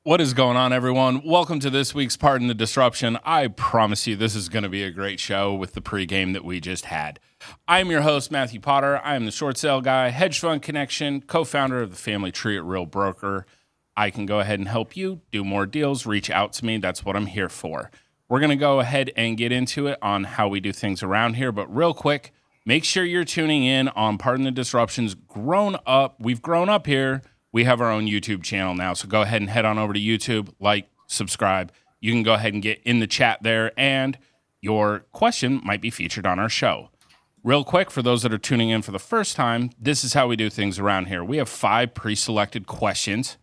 What is going on, everyone? Welcome to this week's Pardon the Disruption. I promise you this is going to be a great show with the pregame that we just had. I'm your host, Matthew Potter. I am the short sale guy, hedge fund connection, co-founder of the family tree at Real Broker. I can go ahead and help you do more deals. Reach out to me. That's what I'm here for. We're going to go ahead and get into it on how we do things around here. But real quick, make sure you're tuning in on Pardon the Disruption's Grown Up. We've grown up here. We have our own YouTube channel now, so go ahead and head on over to YouTube, like, subscribe. You can go ahead and get in the chat there, and your question might be featured on our show. Real quick, for those that are tuning in for the first time, this is how we do things around here. We have 5 pre-selected questions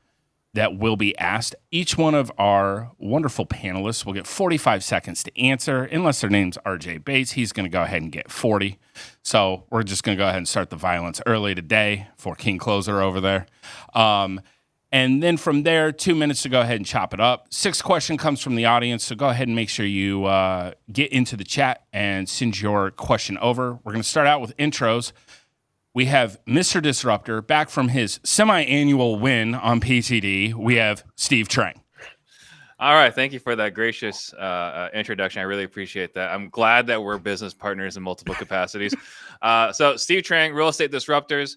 that will be asked. Each one of our wonderful panelists will get 45 seconds to answer. Unless their name's RJ Bates, he's going to go ahead and get 40. So we're just going to go ahead and start the violence early today for King Closer over there. And then from there, 2 minutes to go ahead and chop it up. 6th question comes from the audience, so go ahead and make sure you get into the chat and send your question over. We're going to start out with intros. We have Mr. Disruptor back from his semi-annual win on PTD. We have Steve Trang. All right. Thank you for that gracious introduction. I really appreciate that. I'm glad that we're business partners in multiple capacities. So Steve Trang, Real Estate Disruptors.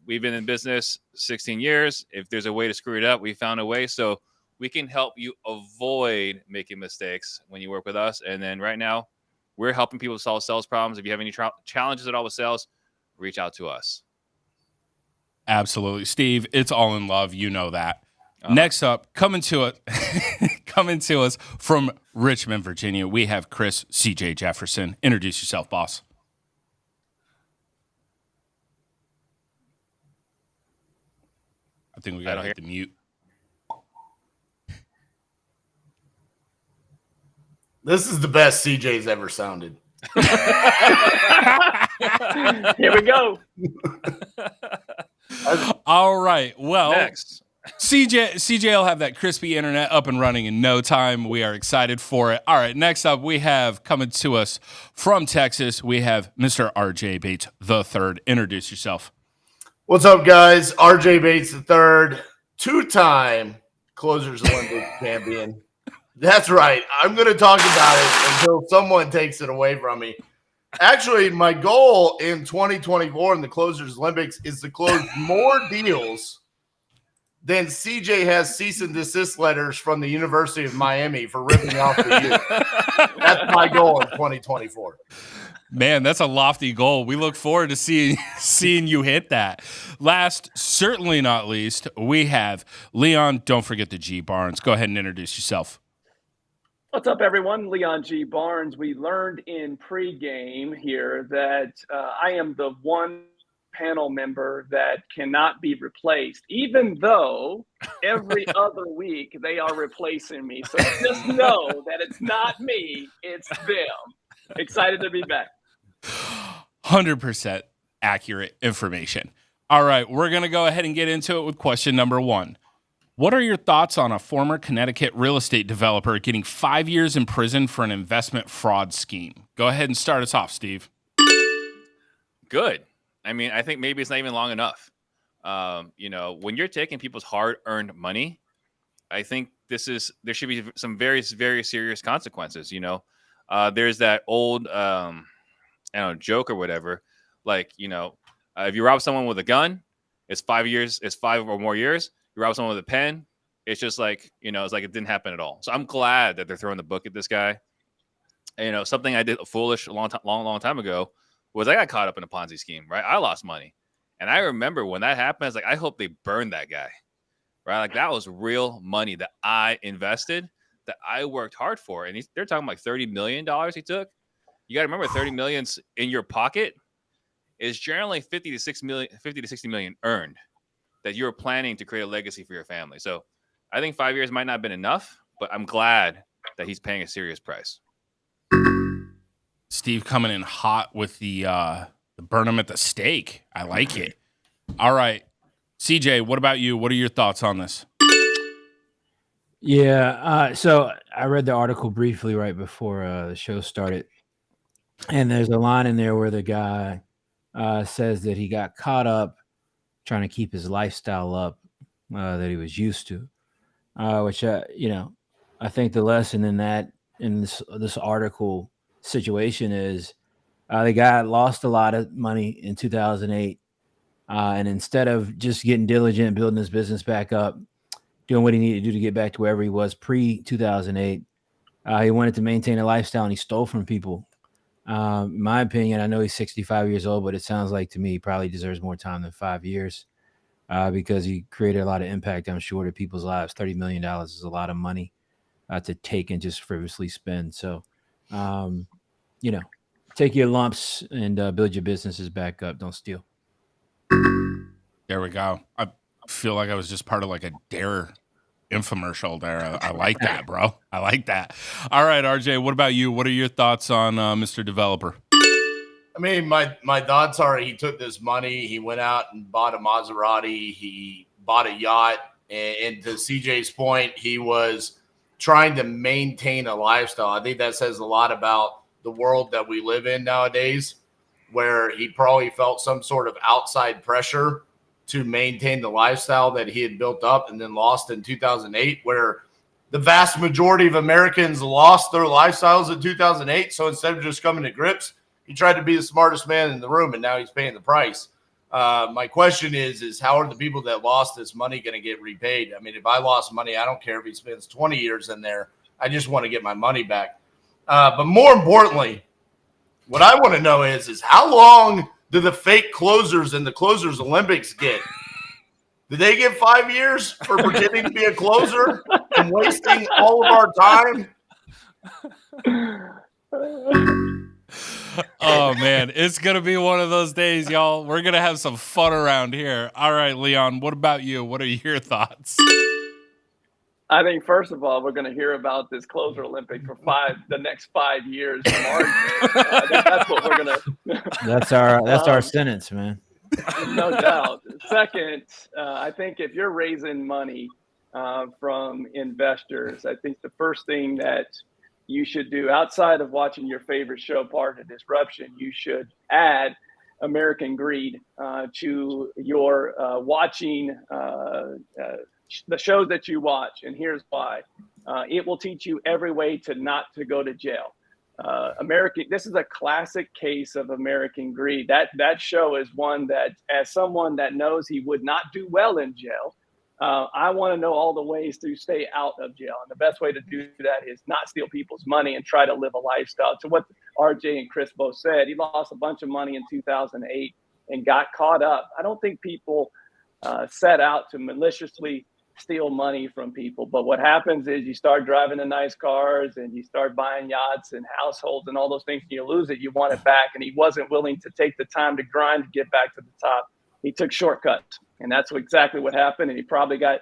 We've been in business 16 years. If there's a way to screw it up, we found a way. So we can help you avoid making mistakes when you work with us. And then right now, we're helping people solve sales problems. If you have any challenges at all with sales, reach out to us. Absolutely. Steve, it's all in love. You know that. Next up, coming to us from Richmond, Virginia, we have Chris C.J. Jefferson. Introduce yourself, boss. I think we got to hit the mute. This is the best CJ's ever sounded. Here we go. All right. Well, next. CJ will have that crispy internet up and running in no time. We are excited for it. All right. Next up, we have coming to us from Texas, we have Mr. RJ Bates III. Introduce yourself. What's up, guys? RJ Bates III, 2-time Closers Olympic champion. That's right. I'm going to talk about it until someone takes it away from me. Actually, my goal in 2024 in the Closers Olympics is to close more deals than CJ has cease and desist letters from the University of Miami for ripping off the youth. That's my goal in 2024. Man, that's a lofty goal. We look forward to seeing you hit that. Last, certainly not least, we have Leon. Don't forget the G Barnes. Go ahead and introduce yourself. What's up, everyone? Leon G. Barnes. We learned in pregame here that I am the one panel member that cannot be replaced, even though every other week they are replacing me. So just know that it's not me, it's them. Excited to be back. 100% accurate information. All right, we're going to go ahead and get into it with question number 1. What are your thoughts on a former Connecticut real estate developer getting 5 years in prison for an investment fraud scheme? Go ahead and start us off, Steve. Good. I mean, I think maybe it's not even long enough. When you're taking people's hard-earned money, I think there should be some very, very serious consequences. There's that old, joke or whatever. Like, if you rob someone with a gun, it's 5 years. It's 5 or more years. You rob someone with a pen, it's just like, it's like it didn't happen at all. So I'm glad that they're throwing the book at this guy. And, something I did foolish a long time ago was I got caught up in a Ponzi scheme, right? I lost money. And I remember when that happened, I was like, I hope they burn that guy, right? Like that was real money that I invested, that I worked hard for. And they're talking like $30 million he took. You got to remember 30 million's in your pocket is generally 50 to 60 million earned that you're planning to create a legacy for your family. So I think 5 years might not have been enough, but I'm glad that he's paying a serious price. Steve coming in hot with the burn him at the stake. I like it. All right. CJ, what about you? What are your thoughts on this? Yeah. So I read the article briefly right before the show started. And there's a line in there where the guy says that he got caught up trying to keep his lifestyle up that he was used to. which I think the lesson in this article situation is the guy lost a lot of money in 2008, and instead of just getting diligent, building his business back up, doing what he needed to do to get back to wherever he was pre 2008, he wanted to maintain a lifestyle and he stole from people. In my opinion, I know he's 65 years old, but it sounds like to me he probably deserves more time than 5 years because he created a lot of impact, I'm sure, to people's lives. $30 million is a lot of money to take and just frivolously spend. So, take your lumps and build your businesses back up. Don't steal. There we go. I feel like I was just part of like a Dare infomercial there. I like that, bro. I like that. All right, RJ, what about you? What are your thoughts on Mr. Developer? I mean, my thoughts are he took this money, he went out and bought a Maserati, he bought a yacht, and to CJ's point, he was trying to maintain a lifestyle. I think that says a lot about the world that we live in nowadays, where he probably felt some sort of outside pressure to maintain the lifestyle that he had built up and then lost in 2008, where the vast majority of Americans lost their lifestyles in 2008. So instead of just coming to grips, he tried to be the smartest man in the room, and now he's paying the price. My question is how are the people that lost this money going to get repaid? I mean, if I lost money, I don't care if he spends 20 years in there. I just want to get my money back. But more importantly, what I want to know is how long do the fake closers in the Closers Olympics get? Do they get 5 years for pretending to be a closer and wasting all of our time? Oh, man. It's going to be one of those days, y'all. We're going to have some fun around here. All right, Leon, what about you? What are your thoughts? I think, first of all, we're going to hear about this Closer Olympic for the next 5 years. That's what we're going to. That's our sentence, man. No doubt. Second, I think if you're raising money from investors, I think the first thing that you should do outside of watching your favorite show, Partner Disruption, you should add American Greed to your watching the shows that you watch. And here's why. It will teach you every way not to go to jail. This is a classic case of American Greed. That show is one that, as someone that knows he would not do well in jail, I want to know all the ways to stay out of jail. And the best way to do that is not steal people's money and try to live a lifestyle. To what RJ and Chris both said, he lost a bunch of money in 2008 and got caught up. I don't think people set out to maliciously steal money from people. But what happens is you start driving the nice cars and you start buying yachts and households and all those things, and you lose it. You want it back. And he wasn't willing to take the time to grind to get back to the top. He took shortcuts, and that's exactly what happened. And he probably got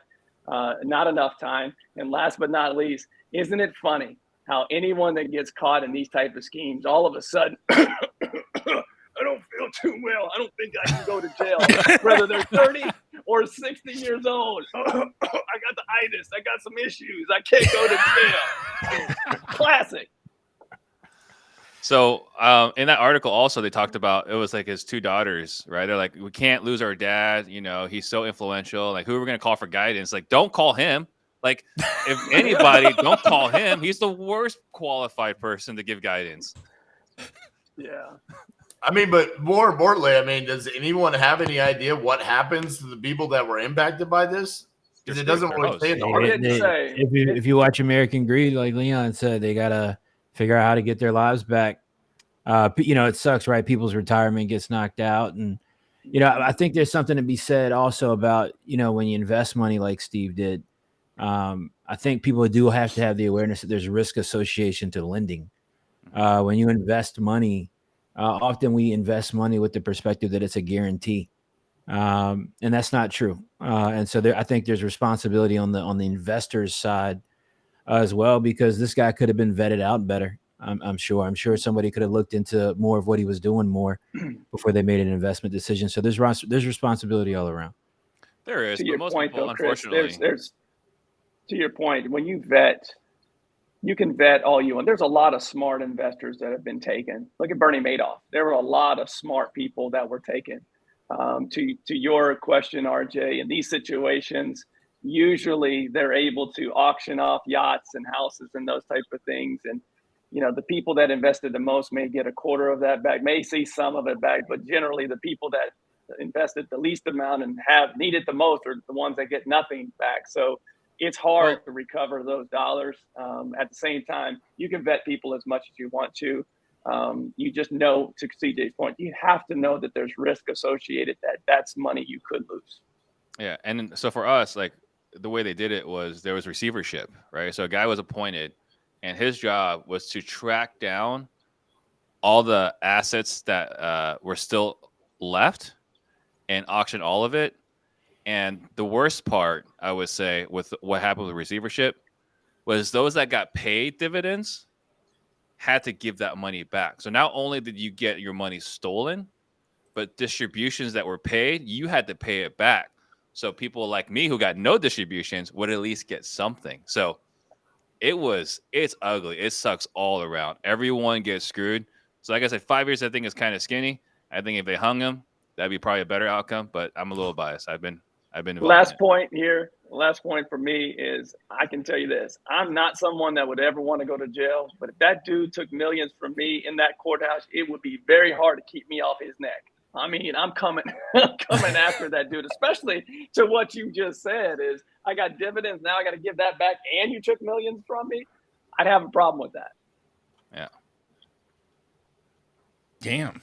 not enough time. And last but not least, isn't it funny how anyone that gets caught in these type of schemes, all of a sudden, I don't feel too well. I don't think I can go to jail, whether they're 30 or 60 years old. I got the itis. I got some issues. I can't go to jail. Classic. So in that article also, they talked about, it was like his two daughters, right? They're like, we can't lose our dad. You know, he's so influential. Like, who are we going to call for guidance? Like, don't call him. Like, if anybody, don't call him. He's the worst qualified person to give guidance. Yeah. I mean, but more importantly, I mean, does anyone have any idea what happens to the people that were impacted by this? Because it doesn't really say in the article. If you watch American Greed, like Leon said, they got to figure out how to get their lives back. It sucks, right? People's retirement gets knocked out. And, I think there's something to be said also about, when you invest money like Steve did, I think people do have to have the awareness that there's risk association to lending. When you invest money, often we invest money with the perspective that it's a guarantee. And that's not true. And so I think there's responsibility on the investor's side as well, because this guy could have been vetted out better. I'm sure somebody could have looked into more of what he was doing more before they made an investment decision. So there's responsibility all around. There is. To but your most point, people, though, Chris, unfortunately, there's to your point, when you vet, you can vet all you want. There's a lot of smart investors that have been taken. Look at Bernie Madoff. There were a lot of smart people that were taken. To your question, RJ, in these situations, usually they're able to auction off yachts and houses and those type of things. And, the people that invested the most may get a quarter of that back, may see some of it back, but generally the people that invested the least amount and have needed the most are the ones that get nothing back. So it's hard to recover those dollars. At the same time, you can vet people as much as you want to. You just know, to CJ's point, you have to know that there's risk associated, that's money you could lose. Yeah. And so for us, like the way they did it was there was receivership, right? So a guy was appointed and his job was to track down all the assets that were still left and auction all of it. And the worst part, I would say, with what happened with receivership was those that got paid dividends had to give that money back. So not only did you get your money stolen, but distributions that were paid, you had to pay it back. So people like me who got no distributions would at least get something. So it's ugly. It sucks all around. Everyone gets screwed. So like I said, 5 years I think is kind of skinny. I think if they hung him, that'd be probably a better outcome. But I'm a little biased. I've been involved. Last point for me is I can tell you this. I'm not someone that would ever want to go to jail, but if that dude took millions from me in that courthouse, it would be very hard to keep me off his neck. I mean, I'm coming after that dude, especially to what you just said is I got dividends. Now I got to give that back. And you took millions from me. I'd have a problem with that. Yeah. Damn.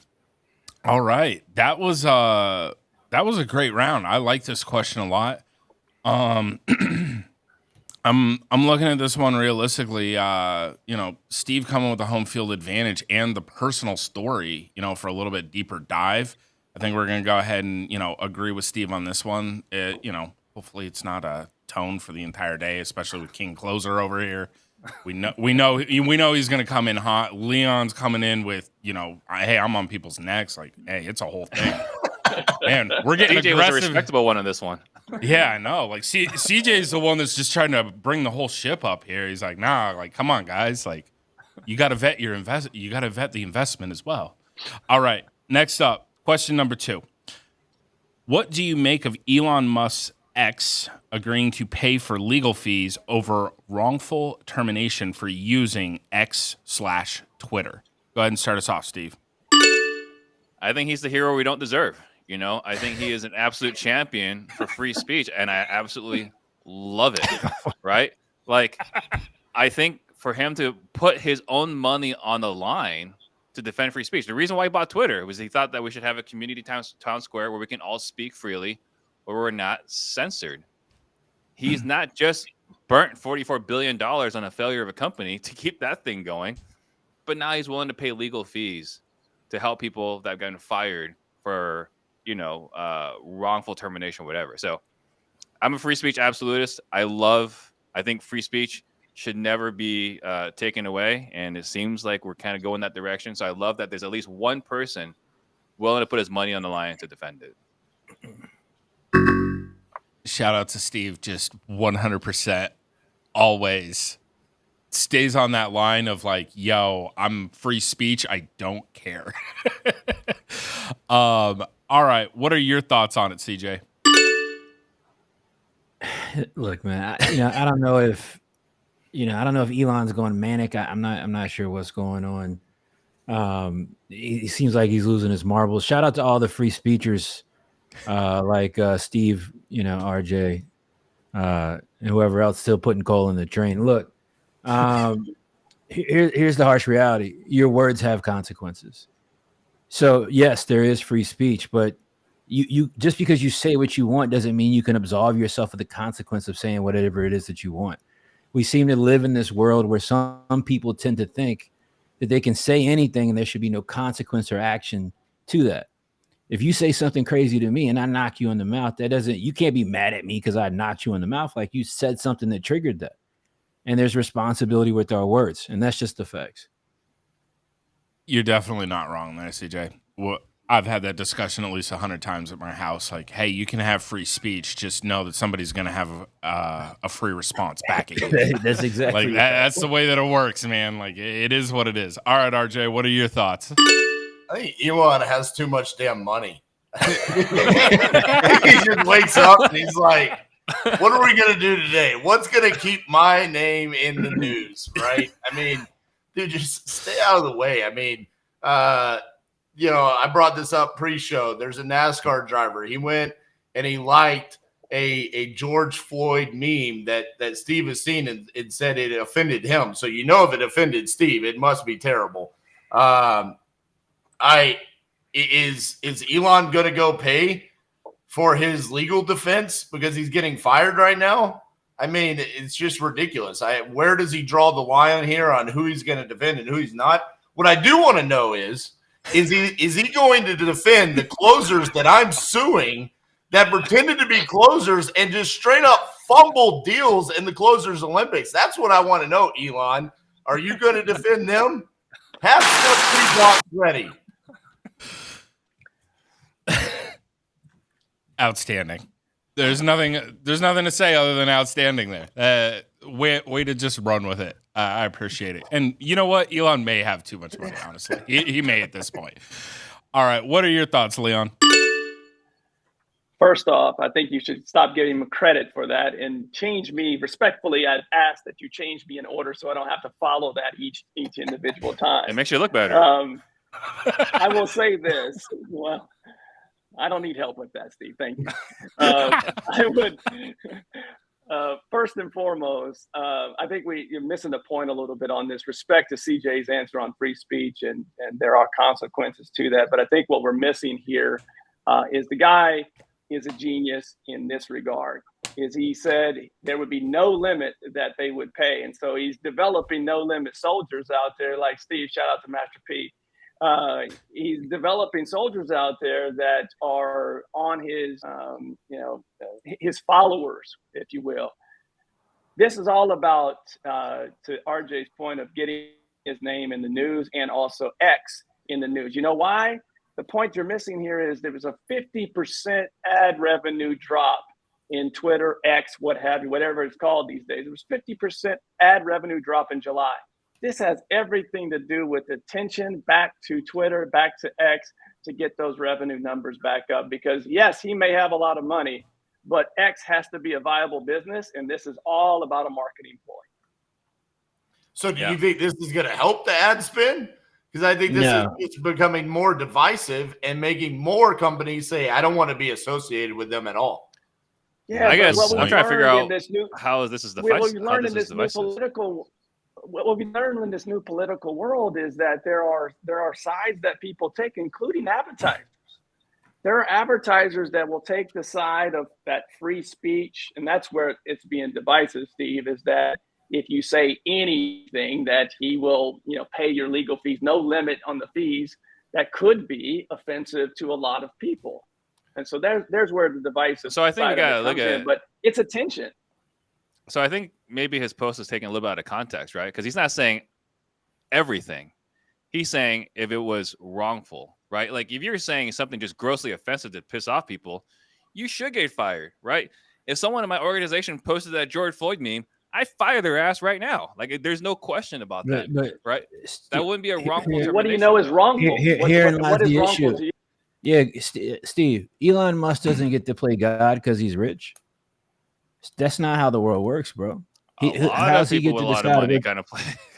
All right. That was a great round. I like this question a lot. I'm looking at this one realistically. Steve coming with the home field advantage and the personal story, for a little bit deeper dive. I think we're going to go ahead and, agree with Steve on this one. Hopefully it's not a tone for the entire day, especially with King Closer over here. We know he's going to come in hot. Leon's coming in with, hey, I'm on people's necks. Like, hey, it's a whole thing. Man, we're getting DJ aggressive. was a respectable one on this one. Yeah, I know. Like, CJ's the one that's just trying to bring the whole ship up here. He's like, nah, like, come on, guys. Like, you got to vet you got to vet the investment as well. All right. Next up, question number 2. What do you make of Elon Musk's X agreeing to pay for legal fees over wrongful termination for using X/Twitter? Go ahead and start us off, Steve. I think he's the hero we don't deserve. I think he is an absolute champion for free speech, and I absolutely love it, right? Like, I think for him to put his own money on the line to defend free speech, the reason why he bought Twitter was he thought that we should have a community town square where we can all speak freely, where we're not censored. He's not just burnt $44 billion on a failure of a company to keep that thing going, but now he's willing to pay legal fees to help people that have gotten fired for wrongful termination, whatever. So I'm a free speech absolutist. I think free speech should never be taken away. And it seems like we're kind of going that direction. So I love that there's at least one person willing to put his money on the line to defend it. Shout out to Steve. Just 100% always stays on that line of like, yo, I'm free speech. I don't care. All right. What are your thoughts on it, CJ? Look, man, I don't know if Elon's going manic. I'm not sure what's going on. He seems like he's losing his marbles. Shout out to all the free speechers, like Steve, RJ, and whoever else still putting coal in the train. Look, here's the harsh reality. Your words have consequences. So yes, there is free speech, but you just because you say what you want doesn't mean you can absolve yourself of the consequence of saying whatever it is that you want. We seem to live in this world where some people tend to think that they can say anything and there should be no consequence or action to that. If you say something crazy to me and I knock you in the mouth, you can't be mad at me because I knocked you in the mouth. Like, you said something that triggered that. And there's responsibility with our words, and that's just the facts. You're definitely not wrong there, CJ. Well, I've had that discussion at least 100 times at my house. Like, hey, you can have free speech. Just know that somebody's going to have a free response back at you. That's exactly like that's the way that it works, man. Like, it is what it is. All right, RJ, what are your thoughts? I think Elon has too much damn money. He just wakes up and he's like, What are we gonna do today? What's gonna keep my name in the news, right? I mean, dude, just stay out of the way. I mean, I brought this up pre-show. There's a NASCAR driver. He went and he liked a George Floyd meme that Steve has seen and said it offended him. So if it offended Steve, it must be terrible. Is Elon gonna go pay for his legal defense because he's getting fired right now? I mean, it's just ridiculous. Where does he draw the line here on who he's going to defend and who he's not? What I do want to know is he going to defend the closers that I'm suing that pretended to be closers and just straight up fumbled deals in the Closers Olympics? That's what I want to know, Elon. Are you going to defend them? Have some pre-blocks ready. Outstanding. There's nothing to say other than outstanding there. Way to just run with it. I appreciate it. And you know what? Elon may have too much money, honestly. He may at this point. All right. What are your thoughts, Leon? First off, I think you should stop giving him credit for that and change me. Respectfully, I'd ask that you change me in order so I don't have to follow that each individual time. It makes you look better. I will say this. Well, I don't need help with that, Steve. Thank you. I would, first and foremost, I think you're missing the point a little bit on this. Respect to CJ's answer on free speech, and there are consequences to that. But I think what we're missing here is the guy is a genius in this regard. Is he said there would be no limit that they would pay. And so he's developing no limit soldiers out there like Steve, shout out to Master P. He's developing soldiers out there that are on his, his followers, if you will. This is all about, to RJ's point of getting his name in the news and also X in the news. You know why? The point you're missing here is there was a 50% ad revenue drop in Twitter, X, what have you, whatever it's called these days. There was 50% ad revenue drop in July. This has everything to do with attention back to Twitter, back to X, to get those revenue numbers back up. Because yes, he may have a lot of money, but X has to be a viable business, and this is all about a marketing ploy. So do you think this is going to help the ad spin? Because I think it's becoming more divisive and making more companies say, I don't want to be associated with them at all. Yeah, I guess I'm trying to figure out how this is divisive. What we learned in this new political world is that there are sides that people take, including advertisers. There are advertisers that will take the side of that free speech, and that's where it's being divisive, Steve, is that if you say anything that he will, pay your legal fees, no limit on the fees, that could be offensive to a lot of people. And so there's where the divisive. So I think we got to look at it, but it's attention. So I think maybe his post is taken a little bit out of context, right? Because he's not saying everything. He's saying if it was wrongful, right? Like if you're saying something just grossly offensive to piss off people, you should get fired, right? If someone in my organization posted that George Floyd meme, I fire their ass right now. Like there's no question about that, right? That wouldn't be a wrongful termination. What do you know is wrongful? Herein lies the issue. Yeah, Steve, Elon Musk doesn't get to play God because he's rich. That's not how the world works, bro. How's he get to decide? Kind of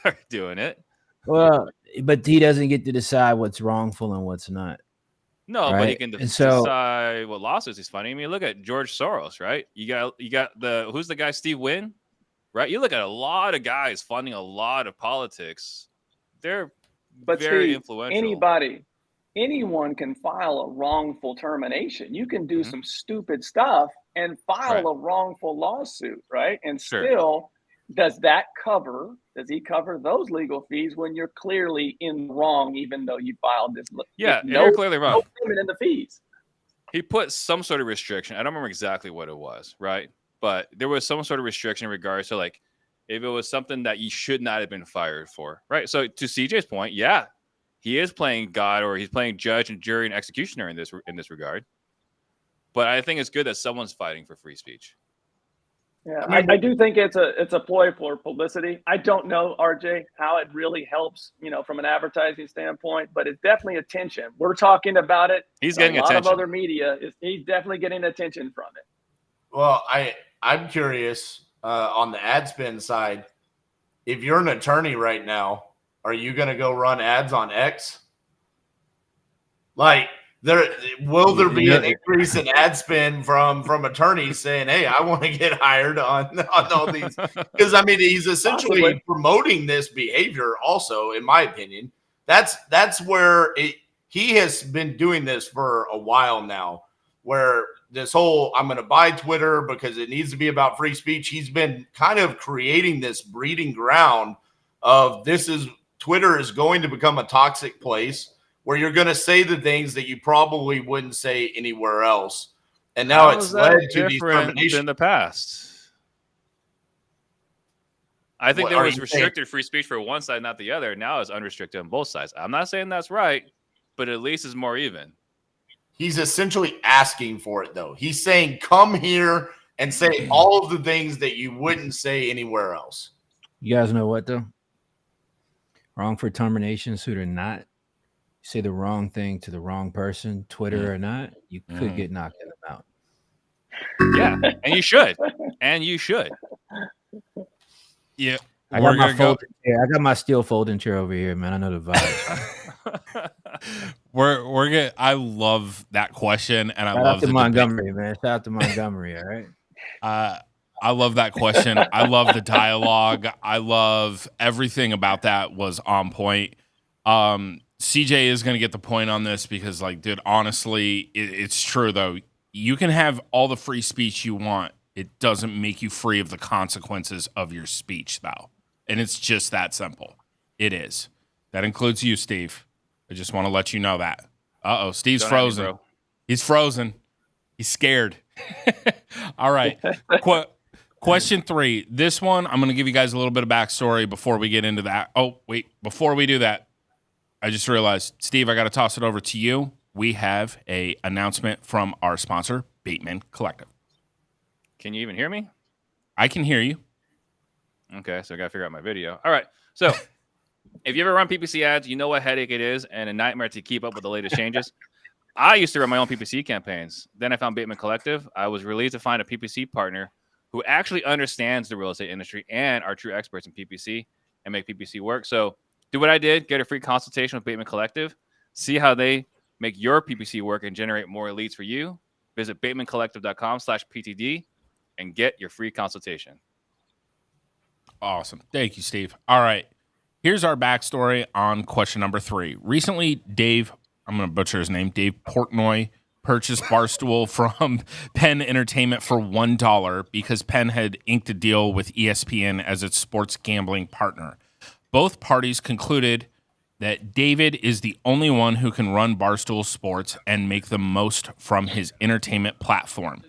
are doing it. Well, but he doesn't get to decide what's wrongful and what's not. No, right? But he can decide what lawsuits he's funding. I mean, look at George Soros, right? You got who's the guy, Steve Wynn, right? You look at a lot of guys funding a lot of politics. They're very influential. Anyone can file a wrongful termination. You can do some stupid stuff and file a wrongful lawsuit, right? And still, does he cover those legal fees when you're clearly in wrong, even though you filed this? You're clearly wrong. No limit in the fees. He put some sort of restriction. I don't remember exactly what it was, right? But there was some sort of restriction in regards to like, if it was something that you should not have been fired for, right? So to CJ's point, he is playing God, or he's playing judge and jury and executioner in this regard. But I think it's good that someone's fighting for free speech. Yeah, I do think it's a ploy for publicity. I don't know, RJ, how it really helps, from an advertising standpoint, but it's definitely attention. We're talking about it. He's getting attention. A lot attention. of other media he's definitely getting attention from it. Well, I I'm curious on the ad spend side. If you're an attorney right now, are you going to go run ads on X? Like, will there be an increase in ad spend from attorneys saying, "Hey, I want to get hired on all these"? Because I mean, he's essentially Possibly. promoting this behavior. Also, in my opinion, that's where he has been doing this for a while now. Where this whole I'm going to buy Twitter because it needs to be about free speech. He's been kind of creating this breeding ground of Twitter is going to become a toxic place where you're going to say the things that you probably wouldn't say anywhere else. And now it's led to these terminations. in the past. I think there was restricted free speech for one side, not the other. Now it's unrestricted on both sides. I'm not saying that's right, but at least it's more even. He's essentially asking for it, though. He's saying, come here and say all of the things that you wouldn't say anywhere else. You guys know what, though? Wrong for termination suit or not, say the wrong thing to the wrong person, Twitter or not, you could get knocked in the mouth. Yeah, and you should. And you should. Yeah. I got my steel folding chair over here, man. I know the vibe. we're good. I love that question, and I Shout love out to the Montgomery, man. Shout out to Montgomery, all right? I love that question. I love the dialogue. I love everything about that was on point. CJ is going to get the point on this because, like, dude, honestly, it's true, though. You can have all the free speech you want. It doesn't make you free of the consequences of your speech, though. And it's just that simple. It is. That includes you, Steve. I just want to let you know that. Uh-oh, Steve's frozen. He's frozen. He's scared. All right. Question 3. This one, I'm going to give you guys a little bit of backstory before we get into that. Oh, wait. Before we do that, I just realized, Steve, I got to toss it over to you. We have an announcement from our sponsor, Bateman Collective. Can you even hear me? I can hear you. Okay, so I got to figure out my video. All right. So if you ever run PPC ads, you know what headache it is and a nightmare to keep up with the latest changes. I used to run my own PPC campaigns. Then I found Bateman Collective. I was relieved to find a PPC partner who actually understands the real estate industry and are true experts in PPC and make PPC work. So do what I did, get a free consultation with Bateman Collective, see how they make your PPC work and generate more leads for you. Visit batemancollective.com/PTD and get your free consultation. Awesome. Thank you, Steve. All right. Here's our backstory on question number 3. Recently, Dave, I'm going to butcher his name, Dave Portnoy, purchased Barstool from Penn Entertainment for $1 because Penn had inked a deal with ESPN as its sports gambling partner. Both parties concluded that David is the only one who can run Barstool Sports and make the most from his entertainment platform.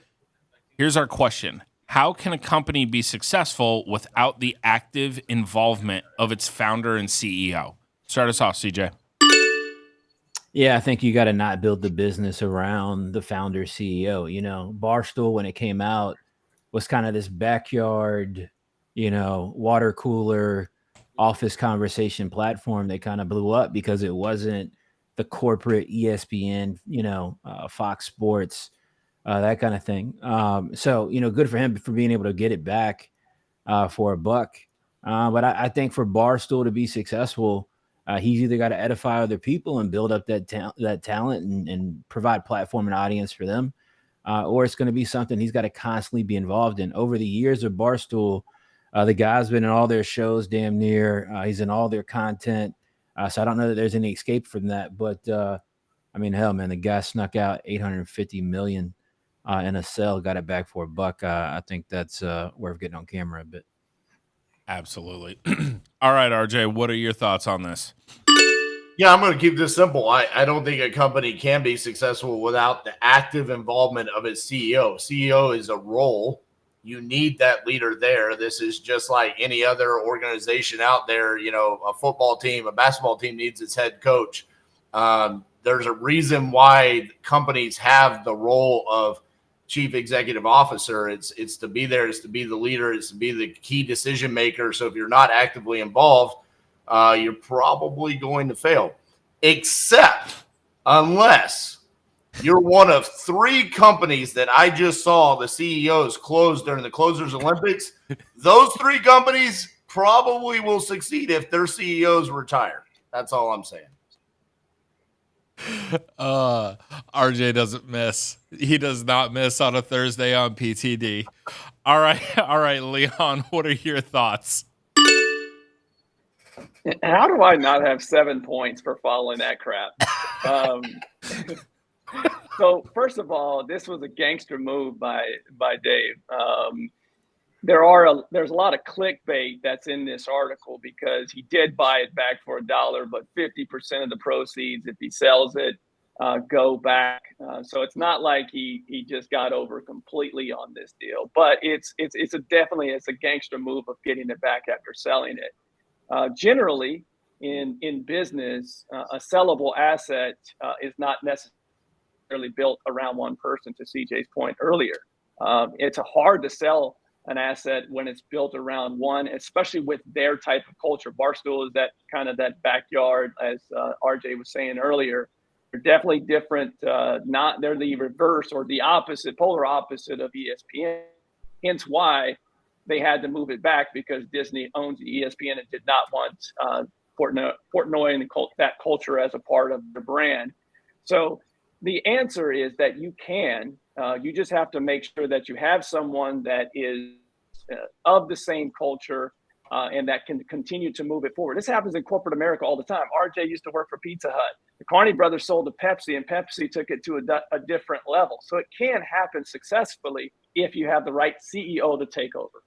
Here's our question. How can a company be successful without the active involvement of its founder and CEO? Start us off, CJ. Yeah, I think you got to not build the business around the founder CEO. You know, Barstool, when it came out, was kind of this backyard, water cooler, office conversation platform that kind of blew up because it wasn't the corporate ESPN, Fox Sports, that kind of thing. So, good for him for being able to get it back for $1. But I think for Barstool to be successful, he's either got to edify other people and build up that talent and provide platform and audience for them, or it's going to be something he's got to constantly be involved in. Over the years of Barstool, the guy's been in all their shows damn near. He's in all their content. So I don't know that there's any escape from that. But, hell, man, the guy snuck out $850 million in a sale, got it back for $1. I think that's worth getting on camera a bit. Absolutely. All right, RJ, what are your thoughts on this? Yeah, I'm going to keep this simple. I don't think a company can be successful without the active involvement of its CEO. CEO is a role. You need that leader there. This is just like any other organization out there. A football team, a basketball team needs its head coach. There's a reason why companies have the role of chief executive officer. It's to be there. It's to be the leader. It's to be the key decision maker. So if you're not actively involved, you're probably going to fail, except unless You're one of 3 companies that I just saw the CEOs close during the Closers Olympics. Those 3 companies probably will succeed if their CEOs retire. That's all I'm saying. RJ doesn't miss. He does not miss on a Thursday on PTD. All right, Leon, what are your thoughts? How do I not have 7 points for following that crap? So first of all, this was a gangster move by Dave. There's a lot of clickbait that's in this article because he did buy it back for $1, but 50% of the proceeds, if he sells it, go back. So it's not like he just got over completely on this deal, but it's definitely a gangster move of getting it back after selling it. Generally, in business, a sellable asset is not necessarily built around one person. To CJ's point earlier, it's hard to sell an asset when it's built around one, especially with their type of culture. Barstool is that kind of that backyard, as RJ was saying earlier. They're definitely different. They're the reverse or the opposite, polar opposite of ESPN. Hence why they had to move it back, because Disney owns ESPN and did not want Portnoy and that culture as a part of the brand. So the answer is that you can. You just have to make sure that you have someone that is of the same culture and that can continue to move it forward. This happens in corporate America all the time. RJ used to work for Pizza Hut. The Carney brothers sold to Pepsi, and Pepsi took it to a different level. So it can happen successfully if you have the right CEO to take over.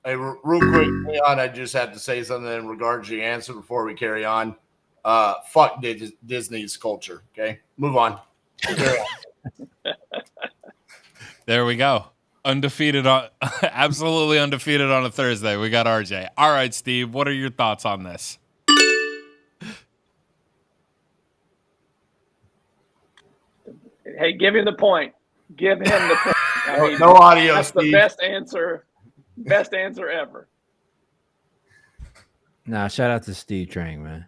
Hey, real quick, Leon, I just have to say something in regards to your answer before we carry on. Fuck Disney's culture, okay? Move on. There we go. Absolutely undefeated on a Thursday. We got RJ. All right, Steve, what are your thoughts on this? Hey, give him the point. Give him the point. I mean, no audio, that's Steve. The best answer ever. Nah, shout out to Steve Trang, man.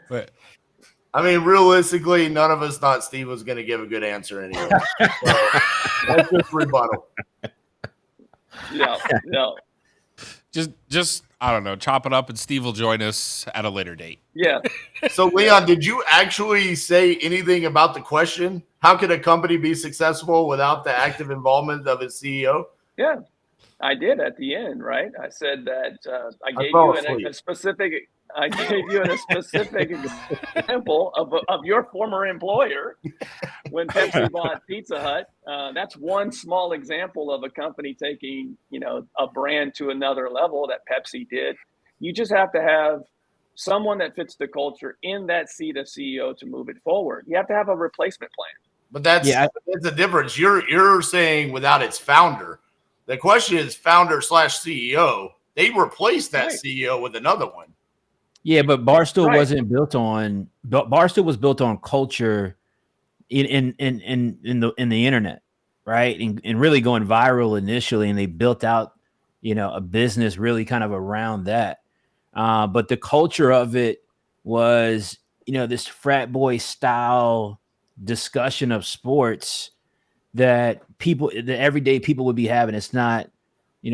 But I mean, realistically, none of us thought Steve was going to give a good answer anyway. So, that's just rebuttal. Yeah. Just I don't know, chop it up, and Steve will join us at a later date. Yeah. So, Leon, did you actually say anything about the question? How could a company be successful without the active involvement of its CEO? Yeah, I did at the end, right? I said that I gave you a specific. I gave you a specific example of your former employer when Pepsi bought Pizza Hut. That's one small example of a company taking, a brand to another level that Pepsi did. You just have to have someone that fits the culture in that seat of CEO to move it forward. You have to have a replacement plan. But that's the difference. You're saying without its founder. The question is founder/CEO. They replaced that CEO with another one. Yeah, but Barstool wasn't built on. Barstool was built on culture in the internet, right? And really going viral initially, and they built out, a business really kind of around that. But the culture of it was, this frat boy style discussion of sports that everyday people would be having. It's not,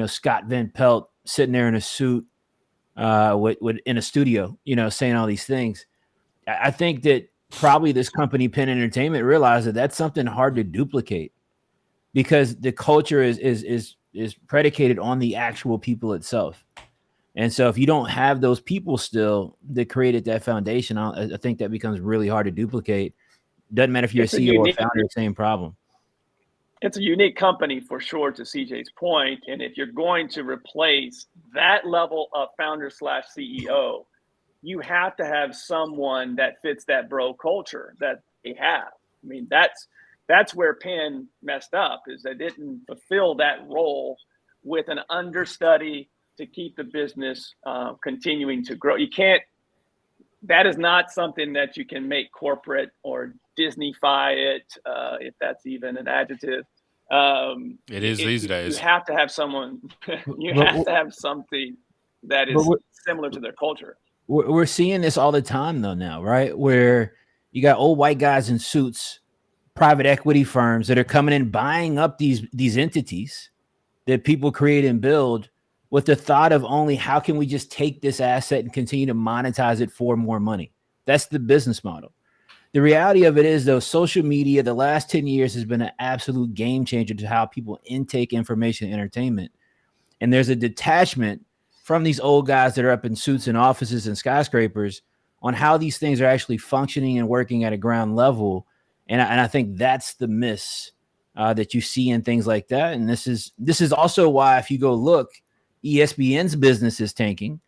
Scott Van Pelt sitting there in a suit in a studio, saying all these things. I think that probably this company, Penn Entertainment, realized that that's something hard to duplicate, because the culture is predicated on the actual people itself. And so if you don't have those people still that created that foundation, I think that becomes really hard to duplicate. Doesn't matter if you're a CEO or founder, same problem. It's a unique company for sure, to CJ's point. And if you're going to replace that level of founder/CEO, you have to have someone that fits that bro culture that they have. I mean, that's where Penn messed up, is they didn't fulfill that role with an understudy to keep the business continuing to grow. That is not something that you can make corporate or Disney-fy it, if that's even an adjective. It is these days. You have to have someone. You have to have something that is similar to their culture. we're seeing this all the time though now, right? Where you got old white guys in suits, private equity firms that are coming in buying up these entities that people create and build with the thought of only how can we just take this asset and continue to monetize it for more money. That's the business model. The reality of it is, though, social media, the last 10 years has been an absolute game changer to how people intake information and entertainment. And there's a detachment from these old guys that are up in suits and offices and skyscrapers on how these things are actually functioning and working at a ground level. And I think that's the miss that you see in things like that. And this is also why, if you go look, ESPN's business is tanking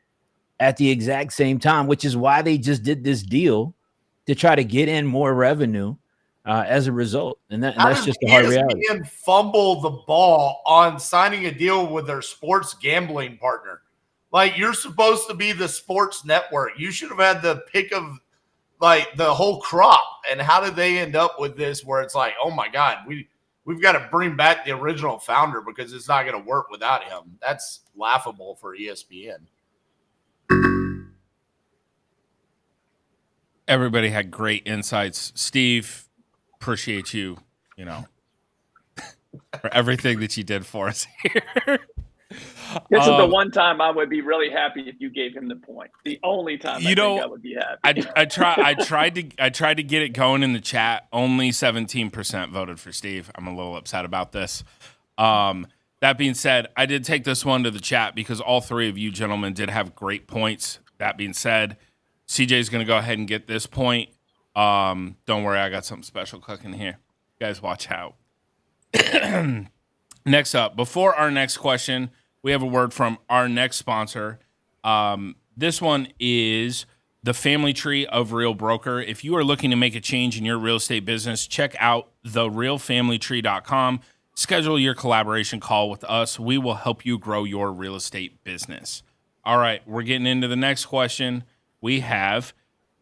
at the exact same time, which is why they just did this deal to try to get in more revenue as a result. And that's just the hard reality. ESPN fumble the ball on signing a deal with their sports gambling partner. Like, you're supposed to be the sports network. You should have had the pick of like the whole crop. And how did they end up with this where it's like, oh my God, we've got to bring back the original founder because it's not going to work without him. That's laughable for ESPN. Everybody had great insights. Steve, appreciate you, for everything that you did for us here. This is the one time I would be really happy if you gave him the point. The only time I think I would be happy. I tried to get it going in the chat. Only 17% voted for Steve. I'm a little upset about this. That being said, I did take this one to the chat because all three of you gentlemen did have great points. That being said, CJ is going to go ahead and get this point. Don't worry, I got something special cooking here. You guys watch out. Next up, before our next question, we have a word from our next sponsor. This one is the Family Tree of Real Broker. If you are looking to make a change in your real estate business, check out therealfamilytree.com. Schedule your collaboration call with us. We will help you grow your real estate business. All right, we're getting into the next question. We have,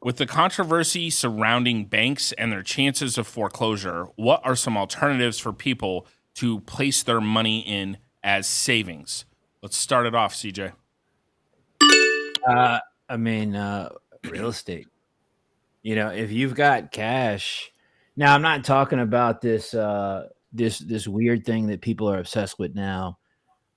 with the controversy surrounding banks and their chances of foreclosure, what are some alternatives for people to place their money in as savings? Let's start it off, CJ. Real estate. If you've got cash, now I'm not talking about this this weird thing that people are obsessed with now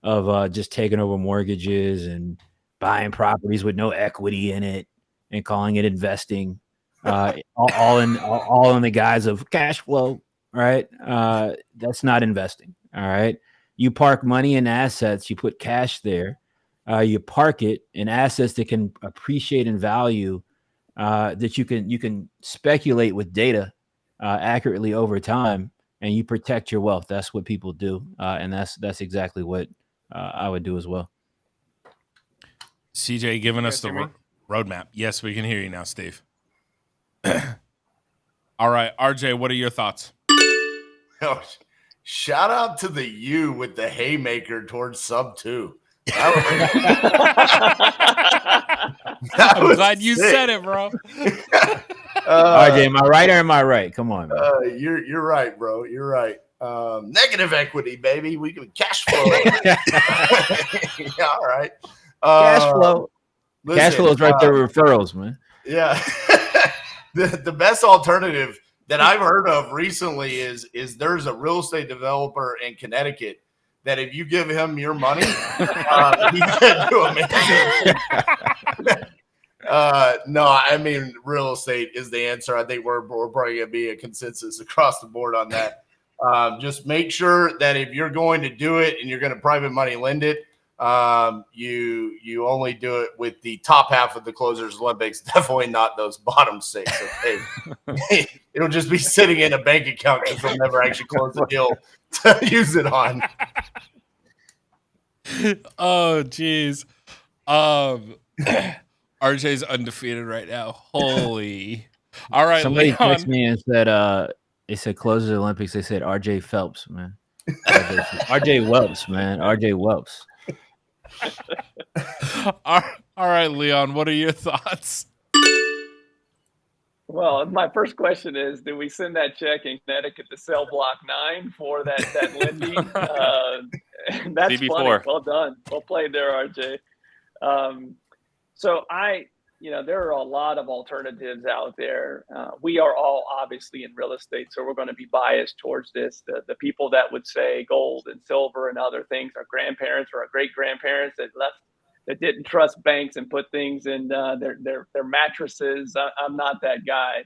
of just taking over mortgages and buying properties with no equity in it and calling it investing, all in the guise of cash flow, right? That's not investing. All right. You park money in assets, you put cash there, you park it in assets that can appreciate in value, that you can speculate with data accurately over time, and you protect your wealth. That's what people do, and that's exactly what I would do as well. CJ giving us the roadmap. Yes, we can hear you now, Steve. All right, RJ, what are your thoughts? Oh, shout out to the U with the haymaker towards sub 2. I'm glad you said it, bro. RJ, am I right or am I right? Come on, man. You're right, bro. You're right. Negative equity, baby. We can cash flow. Yeah, all right. Cash flow. Cash flow is right there with referrals, man. Yeah. The best alternative that I've heard of recently is there's a real estate developer in Connecticut that if you give him your money, he can do amazing. No, I mean, real estate is the answer. I think we're probably going to be a consensus across the board on that. Just make sure that if you're going to do it and you're going to private money lend it, you only do it with the top half of the Closers Olympics, definitely not those bottom 6. Okay? It'll just be sitting in a bank account because they'll never actually close the deal to use it on. Oh, geez. RJ's undefeated right now. Holy. All right, somebody Leon. texted me and said they said Closers Olympics. They said RJ Phelps, man. RJ Welps, man. RJ Welps. All right, Leon, what are your thoughts? Well, my first question is, do we send that check in Connecticut to cell block 9 for that lending? That's CB4. funny. Well done. Well played there, RJ. So I there are a lot of alternatives out there. We are all obviously in real estate, so we're going to be biased towards this. The people that would say gold and silver and other things, our grandparents or our great grandparents that didn't trust banks and put things in their mattresses. I'm not that guy.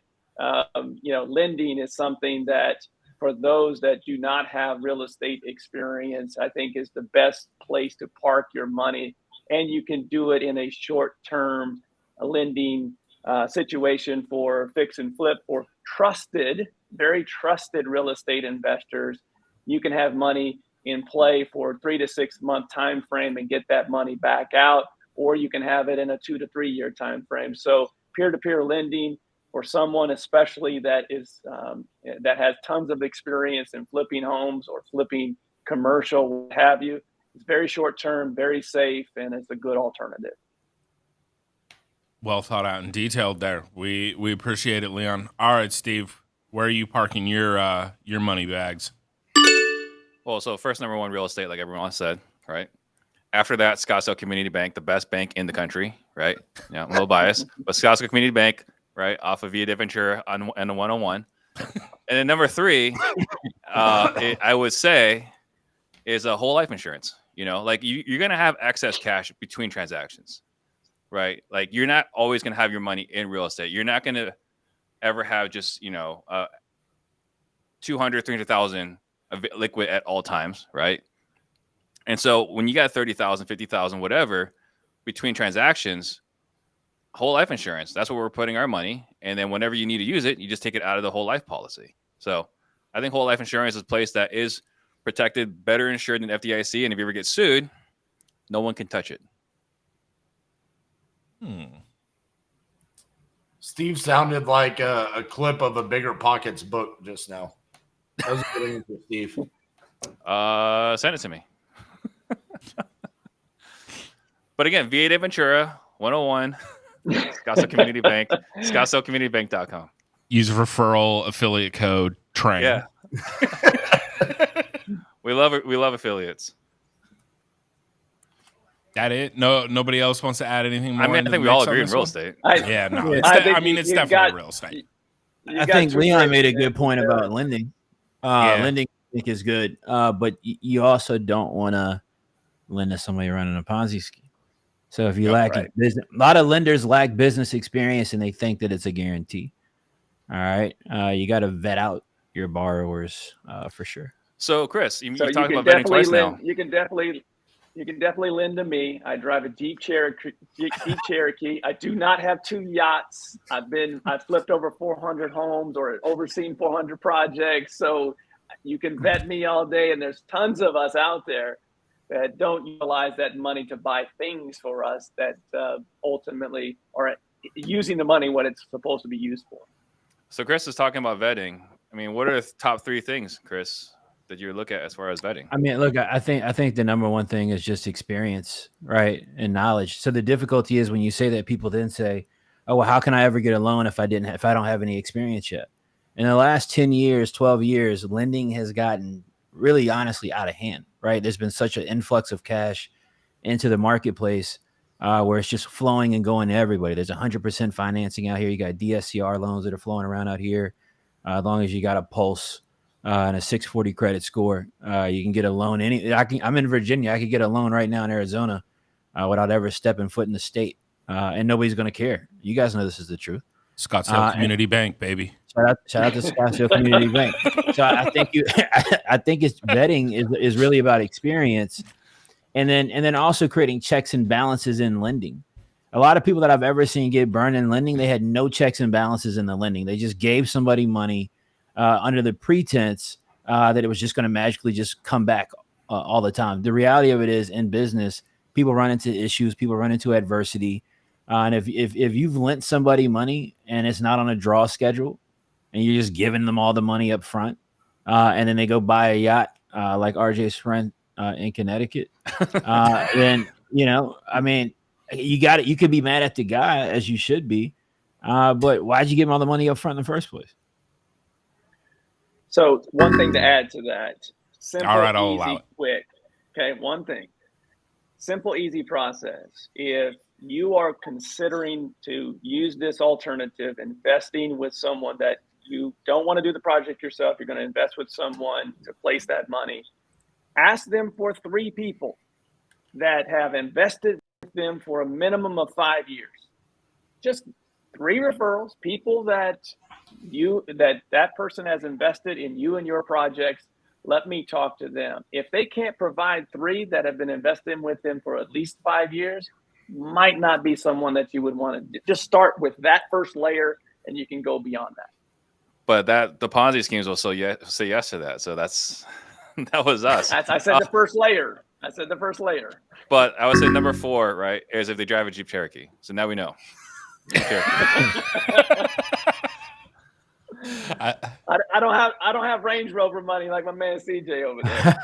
Lending is something that for those that do not have real estate experience, I think is the best place to park your money. And you can do it in a short-term lending situation for fix and flip or very trusted real estate investors. You can have money in play for 3 to 6 month time frame and get that money back out, or you can have it in a 2 to 3 year time frame. So peer-to-peer lending for someone, especially that has tons of experience in flipping homes or flipping commercial, what have you, it's very short term, very safe, and it's a good alternative. Well thought out and detailed there. We appreciate it, Leon. All right, Steve, where are you parking your money bags? Well, so first, number one, real estate, like everyone said, right? After that, Scottsdale Community Bank, the best bank in the country, right? Yeah, I'm a little biased, but Scottsdale Community Bank, right, off of Via de Ventura and the 101. And then number three, I would say, is a whole life insurance. Like you're going to have excess cash between transactions, right? Like you're not always going to have your money in real estate. You're not going to ever have just, 200, 300,000 liquid at all times, right? And so when you got 30,000, 50,000, whatever, between transactions, whole life insurance, that's where we're putting our money. And then whenever you need to use it, you just take it out of the whole life policy. So I think whole life insurance is a place that is protected, better insured than FDIC. And if you ever get sued, no one can touch it. Steve sounded like a clip of a Bigger Pockets book just now. That was a good answer, Steve. Send it to me. But again, VA de Ventura, 101, Scottsdale Community Bank, ScottsdaleCommunityBank.com. Use referral affiliate code TRAIN. Yeah. We love it. We love affiliates. That it? No, nobody else wants to add anything more. I think we all agree in real estate. It's definitely real estate. I think Leon made a good point about lending. Lending, I think, is good, but you also don't want to lend to somebody running a Ponzi scheme. So if you lack business, a lot of lenders lack business experience and they think that it's a guarantee. All right, you got to vet out your borrowers for sure. So, Chris, you talked about vetting twice now. You can definitely lend to me. I drive a Jeep Cherokee. I do not have 2 yachts. I've flipped over 400 homes or overseen 400 projects. So you can vet me all day. And there's tons of us out there that don't utilize that money to buy things for us that ultimately are using the money what it's supposed to be used for. So Chris is talking about vetting. I mean, what are the top 3 things, Chris, that you look at as far as vetting? I mean, look, I think the number one thing is just experience, right, and knowledge. So the difficulty is when you say that, people then say, "Oh, well, how can I ever get a loan if I don't have any experience yet?" In the last 10 years, 12 years, lending has gotten really, honestly, out of hand, right? There's been such an influx of cash into the marketplace where it's just flowing and going to everybody. There's 100% financing out here. You got DSCR loans that are flowing around out here. As long as you got a pulse and a 640 credit score, you can get a loan. I'm in Virginia. I could get a loan right now in Arizona without ever stepping foot in the state, and nobody's going to care. You guys know this is the truth. Scottsdale Community Bank, baby. Shout out to Scottsdale Community Bank. So I think it's vetting is really about experience, and then also creating checks and balances in lending. A lot of people that I've ever seen get burned in lending, they had no checks and balances in the lending. They just gave somebody money under the pretense that it was just going to magically just come back all the time. The reality of it is, in business, people run into issues, people run into adversity. And if you've lent somebody money and it's not on a draw schedule and you're just giving them all the money up front, and then they go buy a yacht like RJ's friend in Connecticut, then, I mean, you could be mad at the guy, as you should be, but why'd you give him all the money up front in the first place? So one thing to add to that, simple, all right, I'll easy, allow it. quick. Okay, one thing, simple, easy process. If you are considering to use this alternative, investing with someone that you don't want to do the project yourself, you're going to invest with someone to place that money, ask them for 3 people that have invested with them for a minimum of 5 years. Just 3 referrals, people that that person has invested in you and your projects. Let me talk to them. If they can't provide 3 that have been invested with them for at least 5 years, might not be someone that you would want to just start with that first layer, and you can go beyond that. But the Ponzi schemes will say yes to that. So that was us. I said the first layer. I said the first layer. But I would say number 4, right, is if they drive a Jeep Cherokee. So now we know. I don't have Range Rover money like my man CJ over there.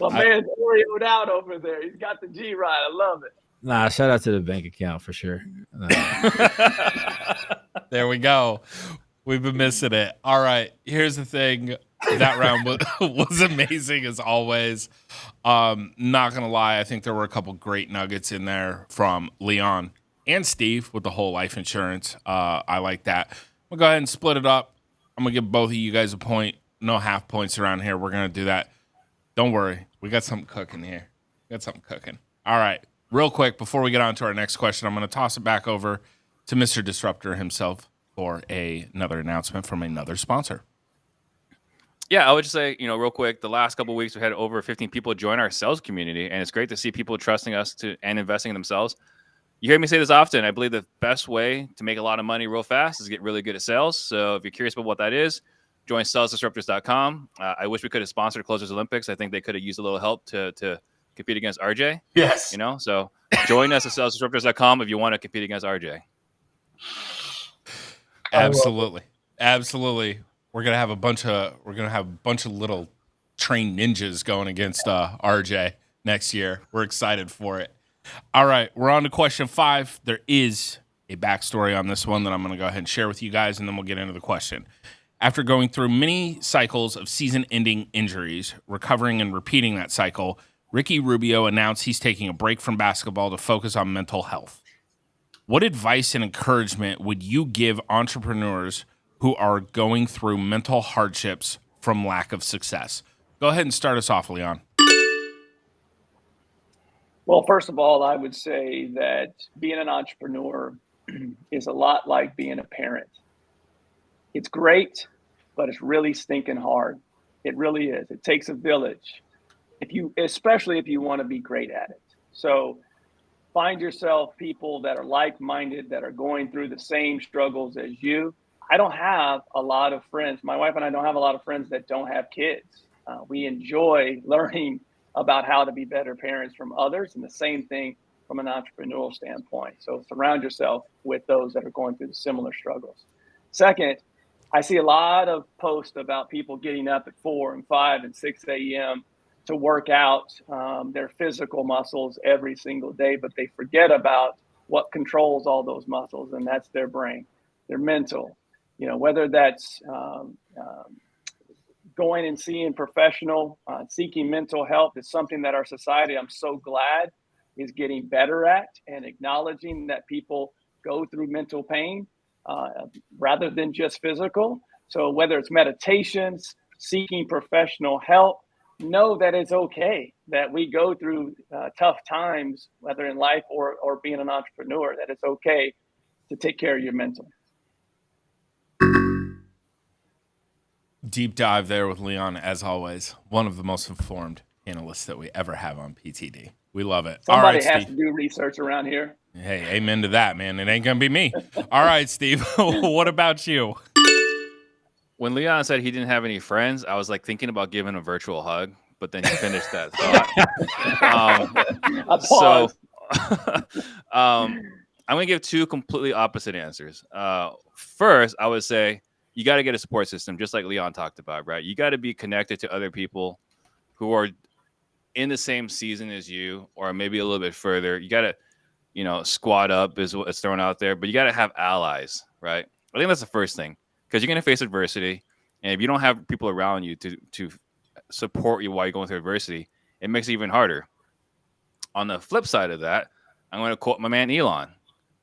My man's Oreo'd out over there. He's got the G ride. I love it. Nah, shout out to the bank account for sure. There we go. We've been missing it. All right. Here's the thing. That round was amazing as always. Not gonna lie, I think there were a couple great nuggets in there from Leon and Steve with the whole life insurance. I like that. We'll go ahead and split it up. I'm gonna give both of you guys a point. No half points around here. We're gonna do that. Don't worry. We got something cooking here. All right. Real quick, before we get on to our next question, I'm gonna toss it back over to Mr. Disruptor himself for another announcement from another sponsor. Yeah, I would just say, real quick, the last couple of weeks we had over 15 people join our sales community, and it's great to see people trusting us and investing in themselves. You hear me say this often. I believe the best way to make a lot of money real fast is to get really good at sales. So if you're curious about what that is, join salesdisruptors.com. I wish we could have sponsored Closers Olympics. I think they could have used a little help to compete against RJ. Yes. So join us at salesdisruptors.com if you want to compete against RJ. Absolutely. We're gonna have a bunch of little trained ninjas going against RJ next year. We're excited for it. All right, we're on to question 5. There is a backstory on this one that I'm gonna go ahead and share with you guys, and then we'll get into the question. After going through many cycles of season-ending injuries, recovering and repeating that cycle, Ricky Rubio announced he's taking a break from basketball to focus on mental health. What advice and encouragement would you give entrepreneurs who are going through mental hardships from lack of success? Go ahead and start us off, Leon. Well, first of all, I would say that being an entrepreneur is a lot like being a parent. It's great, but it's really stinking hard. It really is. It takes a village, especially if you want to be great at it. So find yourself people that are like-minded, that are going through the same struggles as you. I don't have a lot of friends. My wife and I don't have a lot of friends that don't have kids. We enjoy learning about how to be better parents from others, and the same thing from an entrepreneurial standpoint. So surround yourself with those that are going through the similar struggles. Second, I see a lot of posts about people getting up at 4 and 5 and 6 a.m. to work out their physical muscles every single day, but they forget about what controls all those muscles, and that's their brain, their mental. Whether that's going and seeing professional, seeking mental health is something that our society, I'm so glad, is getting better at, and acknowledging that people go through mental pain rather than just physical. So whether it's meditations, seeking professional help, know that it's okay that we go through tough times, whether in life or being an entrepreneur, that it's okay to take care of your mental. Deep dive there with Leon, as always. One of the most informed analysts that we ever have on PTD. We love it. Somebody All right, has Steve. to do research around here. Hey, amen to that, man. It ain't going to be me. All right, Steve. What about you? When Leon said he didn't have any friends, I was like thinking about giving a virtual hug, but then he finished that thought. I'm going to give 2 completely opposite answers. First, I would say you got to get a support system, just like Leon talked about, right? You got to be connected to other people who are in the same season as you, or maybe a little bit further. You got to, squad up is what's thrown out there, but you got to have allies, right? I think that's the first thing, because you're going to face adversity. And if you don't have people around you to support you while you're going through adversity, it makes it even harder. On the flip side of that, I'm going to quote my man Elon,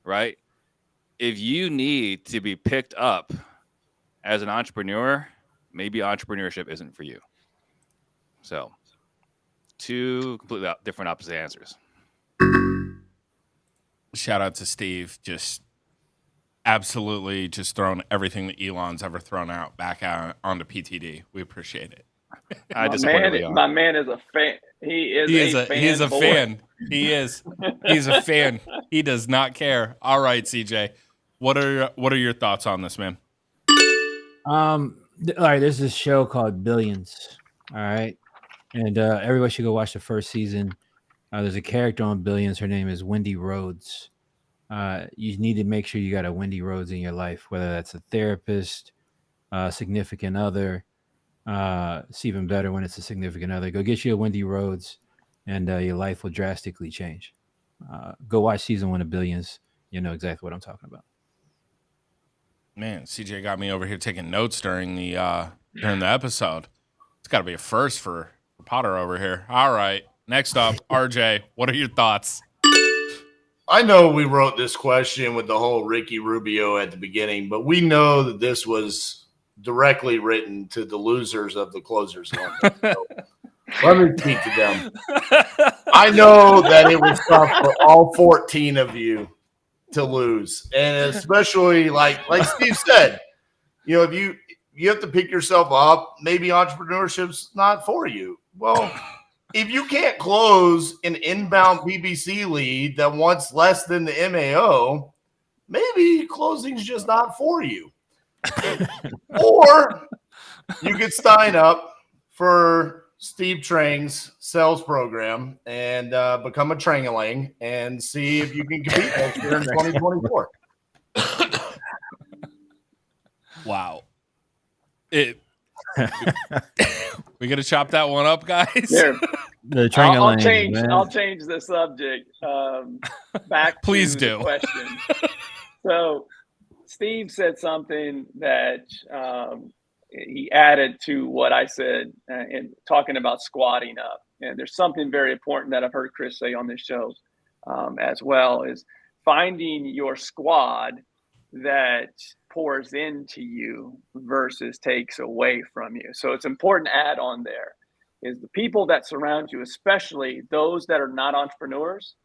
right? If you need to be picked up as an entrepreneur, maybe entrepreneurship isn't for you. So, two completely different opposite answers. Shout out to Steve. Just absolutely just throwing everything that Elon's ever thrown out back out onto PTD. We appreciate it. I just quoted Leon. My man is a fan. He is a fan. He is a boy. fan. He is. He's a fan. He does not care. All right, CJ. What are your thoughts on this, man? All right, there's this show called Billions. All right, and everybody should go watch the first season. There's a character on Billions. Her name is Wendy Rhodes. You need to make sure you got a Wendy Rhodes in your life, whether that's a therapist, significant other. It's even better when it's a significant other. Go get you a Wendy Rhodes, and your life will drastically change. Go watch season 1 of Billions. You know exactly what I'm talking about. Man, CJ got me over here taking notes during the episode. It's got to be a first for Potter over here. All right, next up, RJ. What are your thoughts? I know we wrote this question with the whole Ricky Rubio at the beginning, but we know that this was directly written to the losers of the Closers London. So let me speak to them. I know that it was tough for all 14 of you to lose, and especially like Steve said, you know, if you have to pick yourself up, maybe entrepreneurship's not for you. Well, if you can't close an inbound BBC lead that wants less than the MAO, maybe closing's just not for you. Or you could sign up for Steve Trang's sales program and become a Trangaling and see if you can compete next year in 2024. Wow. We gonna chop that one up, guys? There. I'll change the subject. Back Please to do. the question. So Steve said something that he added to what I said in talking about squatting up. And there's something very important that I've heard Chris say on this show as well, is finding your squad that pours into you versus takes away from you. So it's important to add on there is the people that surround you, especially those that are not entrepreneurs,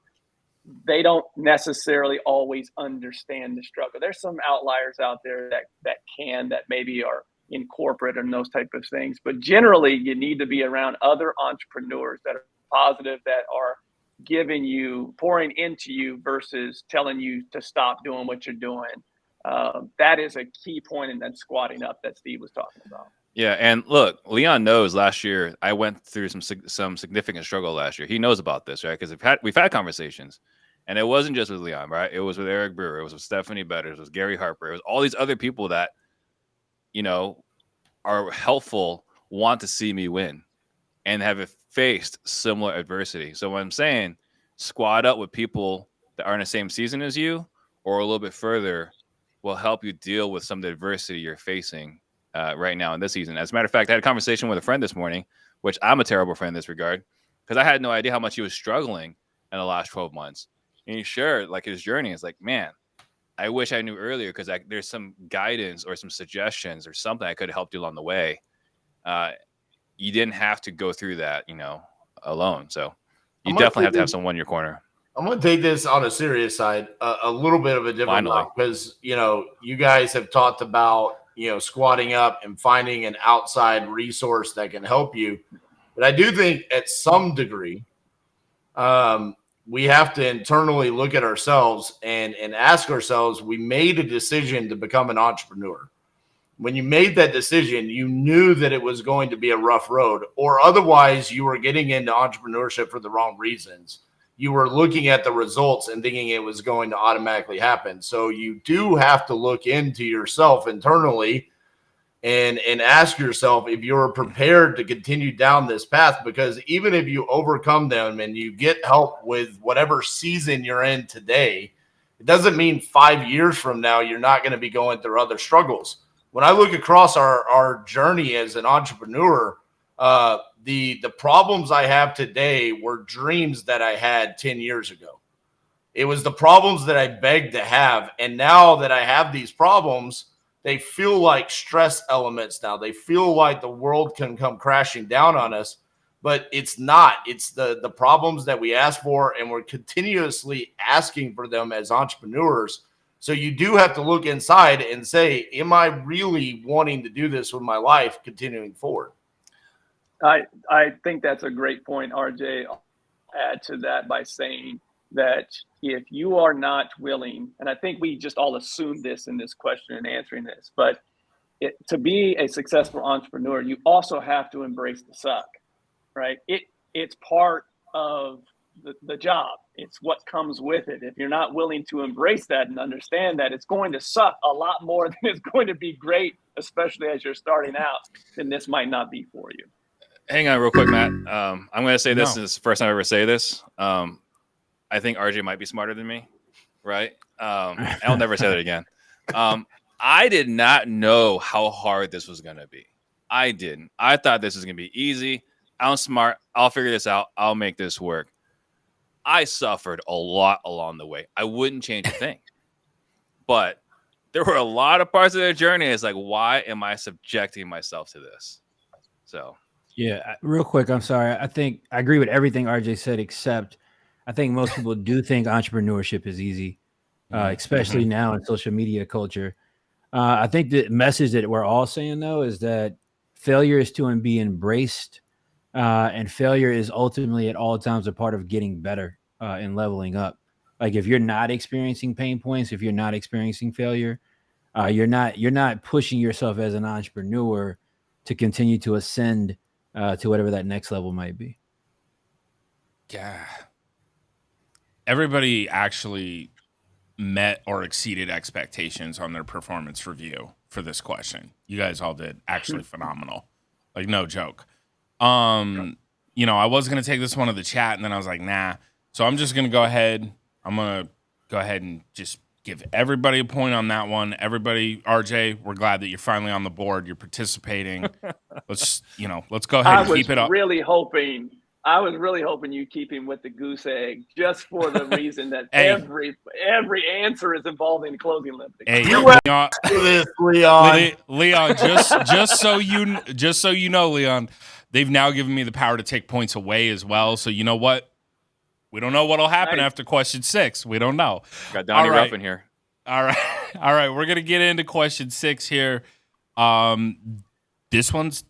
they don't necessarily always understand the struggle. There's some outliers out there that maybe are in corporate and those type of things. But generally, you need to be around other entrepreneurs that are positive, that are giving you, pouring into you versus telling you to stop doing what you're doing. That is a key point in that squatting up that Steve was talking about. Yeah, and look, Leon knows last year I went through some significant struggle last year. He knows about this, right? Because we've had conversations, and it wasn't just with Leon, right? It was with Eric Brewer, it was with Stephanie Betters, it was Gary Harper, it was all these other people that, you know, are helpful, want to see me win, and have faced similar adversity. So when I'm saying squad up with people that are in the same season as you or a little bit further will help you deal with some of the adversity you're facing right now in this season. As a matter of fact, I had a conversation with a friend this morning, which I'm a terrible friend in this regard, because I had no idea how much he was struggling in the last 12 months. And he shared like his journey. It's like, man, I wish I knew earlier, because there's some guidance or some suggestions or something I could have helped you along the way. You didn't have to go through that, you know, alone. So you definitely have to have someone in your corner. I'm going to take this on a serious side, a little bit of a different route, because, you know, you guys have talked about, you know, squatting up and finding an outside resource that can help you. But I do think at some degree, we have to internally look at ourselves and ask ourselves, we made a decision to become an entrepreneur. When you made that decision, you knew that it was going to be a rough road, or otherwise you were getting into entrepreneurship for the wrong reasons. You were looking at the results and thinking it was going to automatically happen. So you do have to look into yourself internally and ask yourself if you're prepared to continue down this path, because even if you overcome them and you get help with whatever season you're in today, it doesn't mean 5 years from now you're not going to be going through other struggles. When I look across our journey as an entrepreneur, the problems I have today were dreams that I had 10 years ago. It was the problems that I begged to have. And now that I have these problems, they feel like stress elements now. They feel like the world can come crashing down on us, but it's not. It's the problems that we ask for, and we're continuously asking for them as entrepreneurs. So you do have to look inside and say, am I really wanting to do this with my life continuing forward? I think that's a great point, RJ. I'll add to that by saying that if you are not willing, and I think we just all assume this in this question and answering this, but to be a successful entrepreneur, you also have to embrace the suck, right? It's part of the job. It's what comes with it. If you're not willing to embrace that and understand that it's going to suck a lot more than it's going to be great, especially as you're starting out, then this might not be for you. Hang on real quick, Matt. I'm going to say this. This is the first time I ever say this. I think RJ might be smarter than me, right? I'll never say that again. I did not know how hard this was going to be. I didn't. I thought this was going to be easy. I'm smart. I'll figure this out. I'll make this work. I suffered a lot along the way. I wouldn't change a thing. But there were a lot of parts of the journey. It's like, why am I subjecting myself to this? So, yeah, real quick. I'm sorry. I think I agree with everything RJ said, except I think most people do think entrepreneurship is easy, especially now in social media culture. I think the message that we're all saying, though, is that failure is to be embraced, and failure is ultimately at all times a part of getting better and leveling up. Like if you're not experiencing pain points, if you're not experiencing failure, you're not pushing yourself as an entrepreneur to continue to ascend to whatever that next level might be. Yeah. Everybody actually met or exceeded expectations on their performance review for this question. You guys all did actually phenomenal. Like no joke. You know, I was going to take this one to the chat and then I was like, nah. So I'm just going to go ahead. I'm going to go ahead and just give everybody a point on that one. Everybody, RJ, we're glad that you're finally on the board. You're participating. Let's go ahead and keep it up. I was really hoping you keep him with the goose egg, just for the reason that every answer is involving closing limit. Hey, Leon, just so you know, Leon, they've now given me the power to take points away as well. So you know what? We don't know what'll happen after question 6. We don't know. Got Donnie Ruff in here. All right. We're gonna get into question 6 here. This one's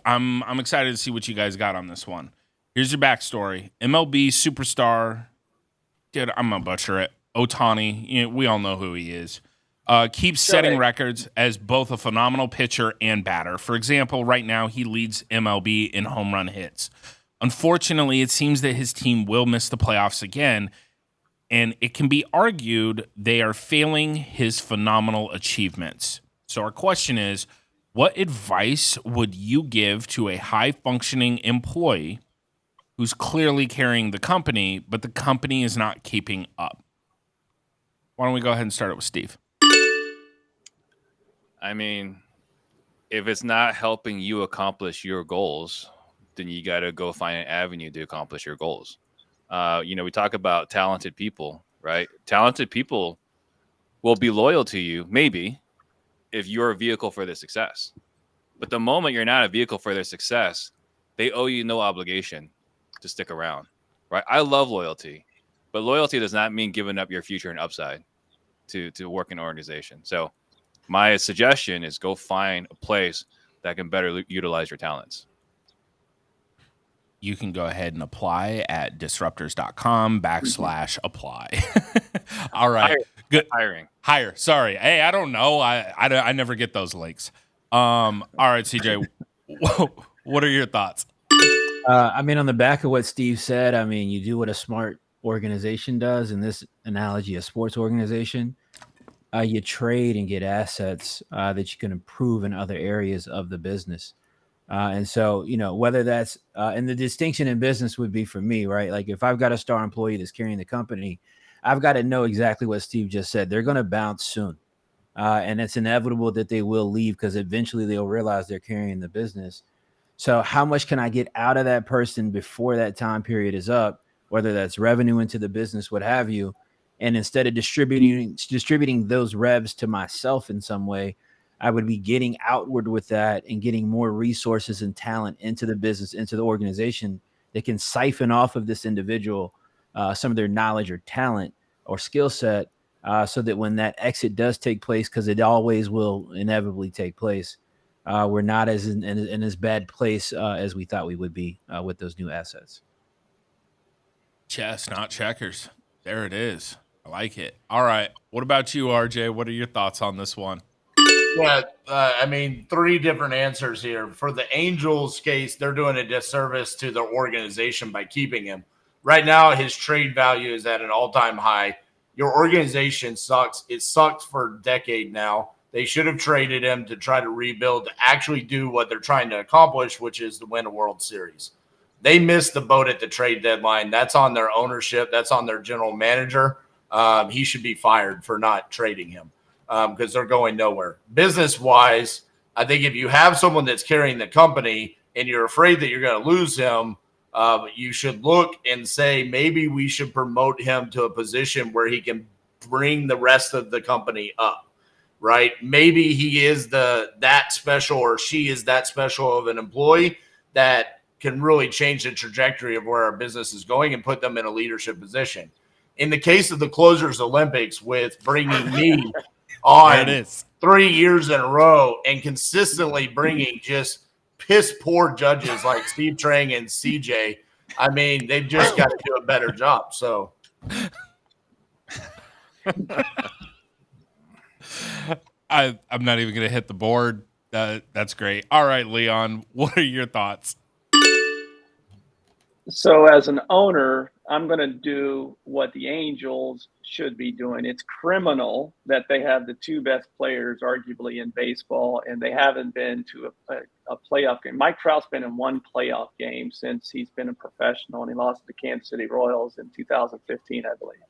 I'm excited to see what you guys got on this one. Here's your backstory. MLB superstar, dude, I'm going to butcher it. Ohtani, we all know who he is. Keeps setting records as both a phenomenal pitcher and batter. For example, right now he leads MLB in home run hits. Unfortunately, it seems that his team will miss the playoffs again, and it can be argued they are failing his phenomenal achievements. So our question is, what advice would you give to a high-functioning employee who's clearly carrying the company, but the company is not keeping up? Why don't we go ahead and start it with Steve? I mean, if it's not helping you accomplish your goals, then you got to go find an avenue to accomplish your goals. We talk about talented people, right? Talented people will be loyal to you, maybe, if you're a vehicle for their success. But the moment you're not a vehicle for their success, they owe you no obligation to stick around, right? I love loyalty, but loyalty does not mean giving up your future and upside to work in an organization. So my suggestion is go find a place that can better utilize your talents. You can go ahead and apply at disruptors.com/apply. All right. Good. Hire. Sorry. Hey, I don't know. I never get those links. All right, CJ, what are your thoughts? On the back of what Steve said, you do what a smart organization does. In this analogy, a sports organization, you trade and get assets that you can improve in other areas of the business. And so, whether that's and the distinction in business would be for me, right? Like if I've got a star employee that's carrying the company, I've got to know exactly what Steve just said. They're going to bounce soon. And it's inevitable that they will leave because eventually they'll realize they're carrying the business. So how much can I get out of that person before that time period is up, whether that's revenue into the business, what have you? And instead of distributing those revs to myself in some way, I would be getting outward with that and getting more resources and talent into the business, into the organization that can siphon off of this individual some of their knowledge or talent or skill set, so that when that exit does take place, because it always will inevitably take place, we're not as in as bad place as we thought we would be with those new assets. Chess, not checkers. There it is. I like it. All right. What about you, RJ? What are your thoughts on this one? Yeah, I mean, 3 different answers here. For the Angels case, they're doing a disservice to their organization by keeping him. Right now, his trade value is at an all-time high. Your organization sucks. It sucked for a decade now. They should have traded him to try to rebuild, to actually do what they're trying to accomplish, which is to win a World Series. They missed the boat at the trade deadline. That's on their ownership. That's on their general manager. He should be fired for not trading him because they're going nowhere. Business-wise, I think if you have someone that's carrying the company and you're afraid that you're going to lose him, you should look and say, maybe we should promote him to a position where he can bring the rest of the company up, right? Maybe he is that special, or she is that special of an employee that can really change the trajectory of where our business is going and put them in a leadership position. In the case of the Closers Olympics, with bringing me on 3 years in a row and consistently bringing just piss poor judges like Steve Trang and CJ, I mean, they've just got to do a better job. So I'm not even going to hit the board. That's great. All right, Leon, what are your thoughts? So as an owner, I'm going to do what the Angels should be doing. It's criminal that they have the 2 best players arguably in baseball, and they haven't been to a playoff game. Mike Trout's been in 1 playoff game since he's been a professional, and he lost to the Kansas City Royals in 2015, I believe.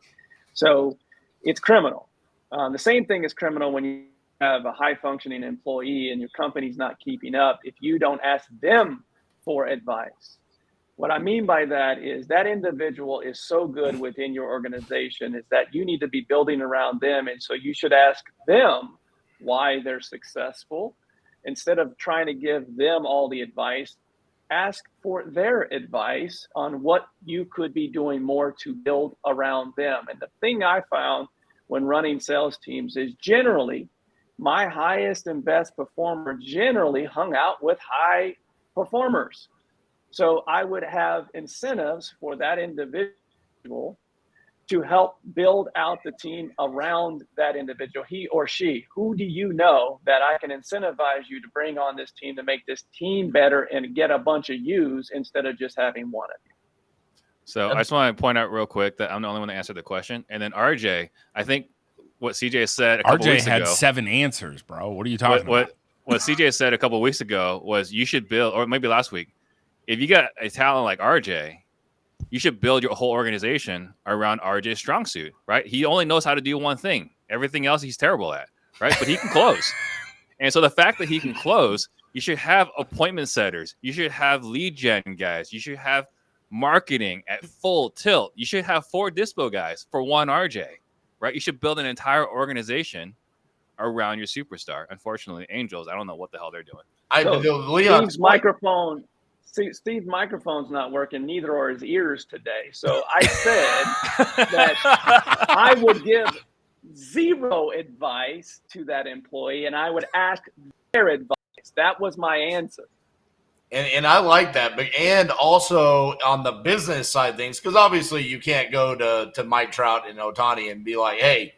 So it's criminal. The same thing is criminal when you have a high-functioning employee and your company's not keeping up if you don't ask them for advice. What I mean by that is that individual is so good within your organization is that you need to be building around them. And so you should ask them why they're successful. Instead of trying to give them all the advice, ask for their advice on what you could be doing more to build around them. And the thing I found when running sales teams is generally my highest and best performer generally hung out with high performers. So I would have incentives for that individual to help build out the team around that individual, he or she. Who do you know that I can incentivize you to bring on this team to make this team better and get a bunch of yous instead of just having one of you? So I just want to point out real quick that I'm the only one that answered the question. And then RJ, I think what CJ said a couple weeks ago. RJ had 7 answers, bro. What are you talking about? What CJ said a couple of weeks ago was you should build, or maybe last week, if you got a talent like RJ, you should build your whole organization around RJ's strong suit, right? He only knows how to do one thing. Everything else he's terrible at, right? But he can close. And so the fact that he can close, you should have appointment setters. You should have lead gen guys. You should have marketing at full tilt. You should have 4 dispo guys for 1 RJ, right? You should build an entire organization around your superstar. Unfortunately, Angels, I don't know what the hell they're doing. Steve's microphone. Steve's microphone's not working, neither are his ears today. So I said that I would give 0 advice to that employee, and I would ask their advice. That was my answer. And I like that. But and also on the business side of things, because obviously you can't go to Mike Trout and Ohtani and be like, hey,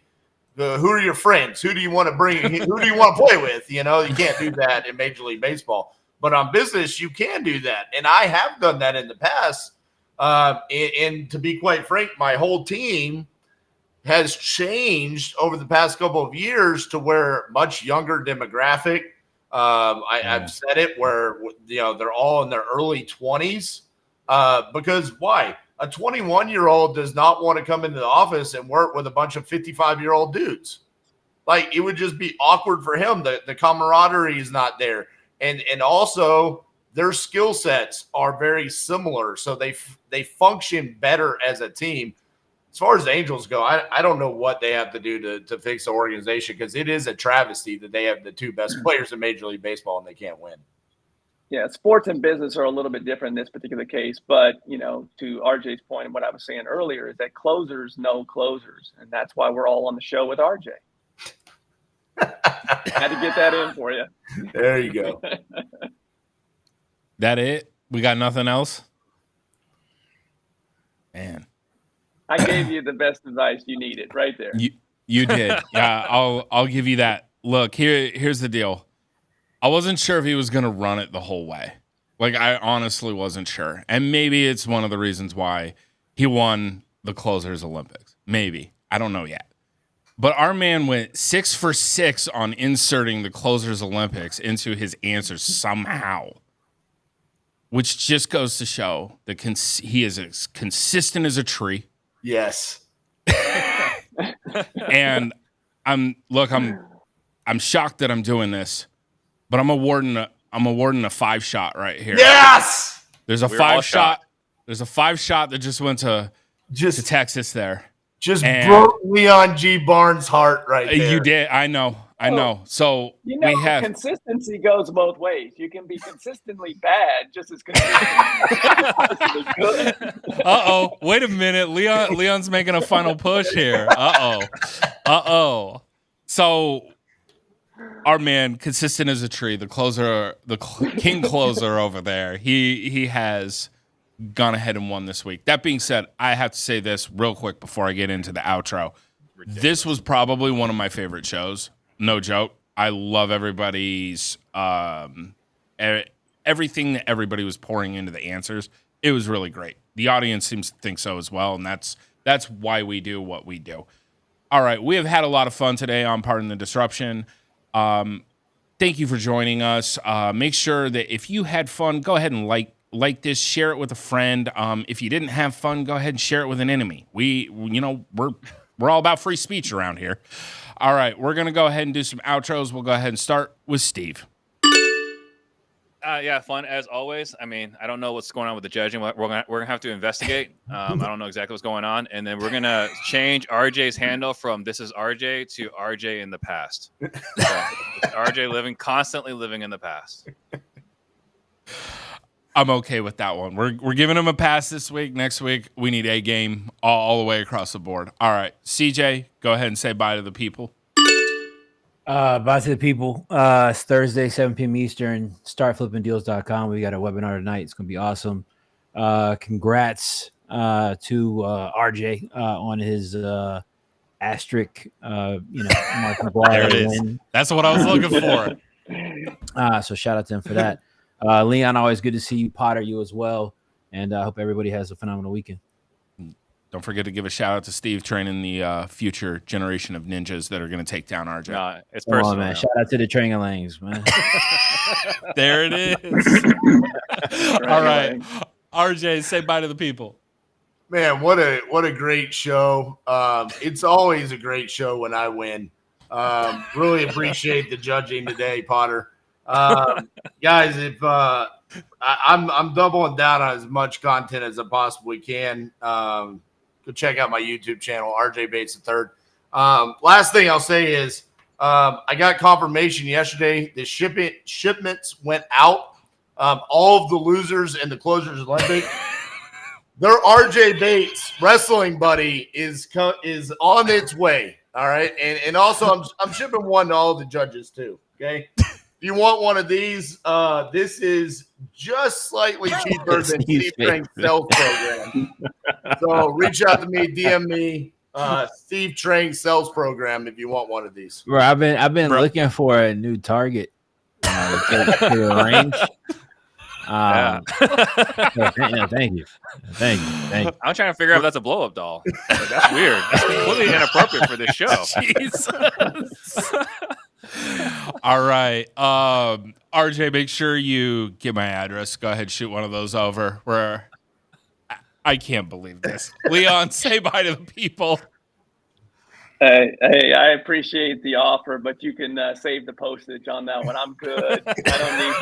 who are your friends? Who do you want to bring? Who do you want to play with? You know, you can't do that in Major League Baseball. But on business, you can do that. And I have done that in the past. And to be quite frank, my whole team has changed over the past couple of years to where much younger demographic. I've said it where, you know, they're all in their early 20s. Because why? A 21-year-old does not want to come into the office and work with a bunch of 55-year-old dudes. Like, it would just be awkward for him. The camaraderie is not there. And also their skill sets are very similar, so they function better as a team. As far as the Angels go, I don't know what they have to do to fix the organization, because it is a travesty that they have the two best players in Major League Baseball and they can't win. Yeah, sports and business are a little bit different in this particular case. But, to RJ's point and what I was saying earlier is that closers know closers. And that's why we're all on the show with RJ. Had to get that in for you. There you go. That it? We got nothing else? Man. I gave you the best advice you needed right there. You did. Yeah, I'll give you that. Look, here's the deal. I wasn't sure if he was going to run it the whole way. Like, I honestly wasn't sure. And maybe it's one of the reasons why he won the Closers Olympics. Maybe. I don't know yet. But our man went 6 for 6 on inserting the Closers Olympics into his answers somehow, which just goes to show that he is as consistent as a tree. Yes. And I'm shocked that I'm doing this, but I'm awarding a 5-shot right here. Yes. There's a 5-shot. There's a 5-shot that just went to Texas there. Just broke Leon G. Barnes' heart right there. You did. I know. So we have consistency goes both ways. You can be consistently bad, just as consistently good. Uh-oh. Wait a minute. Leon's making a final push here. Uh-oh. So our man, consistent as a tree, the closer, the king closer over there, he has gone ahead and won this week. That being said, I have to say this real quick before I get into the outro. Ridiculous. This was probably one of my favorite shows. No joke. I love everybody's everything that everybody was pouring into the answers. It was really great. The audience seems to think so as well, and that's why we do what we do. All right, we have had a lot of fun today on Pardon the Disruption. Thank you for joining us. Make sure that if you had fun, go ahead and like this, share it with a friend. If you didn't have fun, go ahead and share it with an enemy. We're all about free speech around here. All right, we're going to go ahead and do some outros. We'll go ahead and start with Steve. Yeah, fun as always. I mean, I don't know what's going on with the judging. We're gonna have to investigate. I don't know exactly what's going on, and then we're gonna change RJ's handle from "This is RJ" to RJ in the past. So it's RJ constantly living in the past. I'm okay with that one. We're giving him a pass this week. Next week, we need a game all the way across the board. All right, CJ, go ahead and say bye to the people. Bye to the people. It's Thursday, 7 p.m. Eastern. Startflippingdeals.com. We got a webinar tonight. It's going to be awesome. Congrats to RJ on his asterisk, Mark McGuire there it is. win. That's what I was looking for. So shout out to him for that. Leon, always good to see you. Potter, you as well. And I hope everybody has a phenomenal weekend. Don't forget to give a shout out to Steve training the future generation of ninjas that are going to take down RJ. No, it's personal. Oh, man. Shout out to the Trangalangs, man. There it is. All right. RJ, say bye to the people. Man, what a great show. It's always a great show when I win. Really appreciate the judging today, Potter. Guys, if I'm doubling down on as much content as I possibly can. Go check out my YouTube channel, RJ Bates III. Last thing I'll say is I got confirmation yesterday the shipments went out. All of the losers in the Closers Olympic, their RJ Bates wrestling buddy is on its way. All right, and also I'm shipping one to all the judges too. Okay. If you want one of these, this is just slightly cheaper than Steve Trank's sales program. So reach out to me, DM me, Steve Trank's sales program if you want one of these. Bro, I've been looking for a new target to the range. Thank you. I'm trying to figure out if that's a blow-up doll. Like, that's weird. That's completely inappropriate for this show. Jesus. All right. RJ, make sure you get my address. Go ahead, shoot one of those over. I can't believe this. Leon, say bye to the people. Hey, I appreciate the offer, but you can save the postage on that one. I'm good. I don't need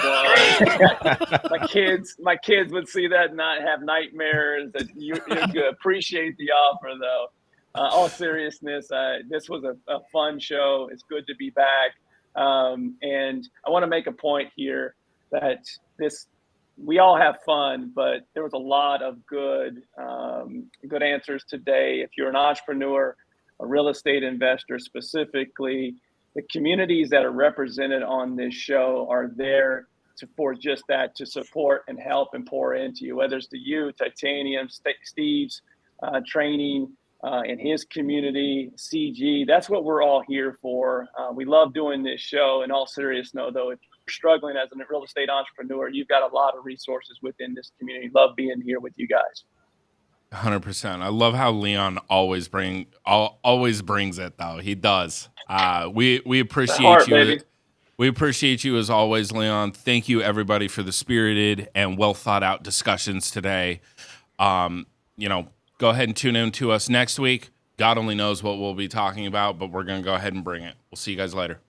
one. My kids would see that and not have nightmares. That you're good. Appreciate the offer, though. All seriousness, this was a fun show. It's good to be back, and I want to make a point here that we all have fun, but there was a lot of good answers today. If you're an entrepreneur, a real estate investor specifically, the communities that are represented on this show are there for just that, to support and help and pour into you, whether it's to you, Titanium, Steve's training in his community, CG. That's what we're all here for. We love doing this show. In all seriousness, though, if you're struggling as a real estate entrepreneur, you've got a lot of resources within this community. Love being here with you guys. 100%. I love how Leon always brings it, though. He does. We appreciate you. Baby. We appreciate you as always, Leon. Thank you, everybody, for the spirited and well thought out discussions today. Go ahead and tune in to us next week. God only knows what we'll be talking about, but we're going to go ahead and bring it. We'll see you guys later.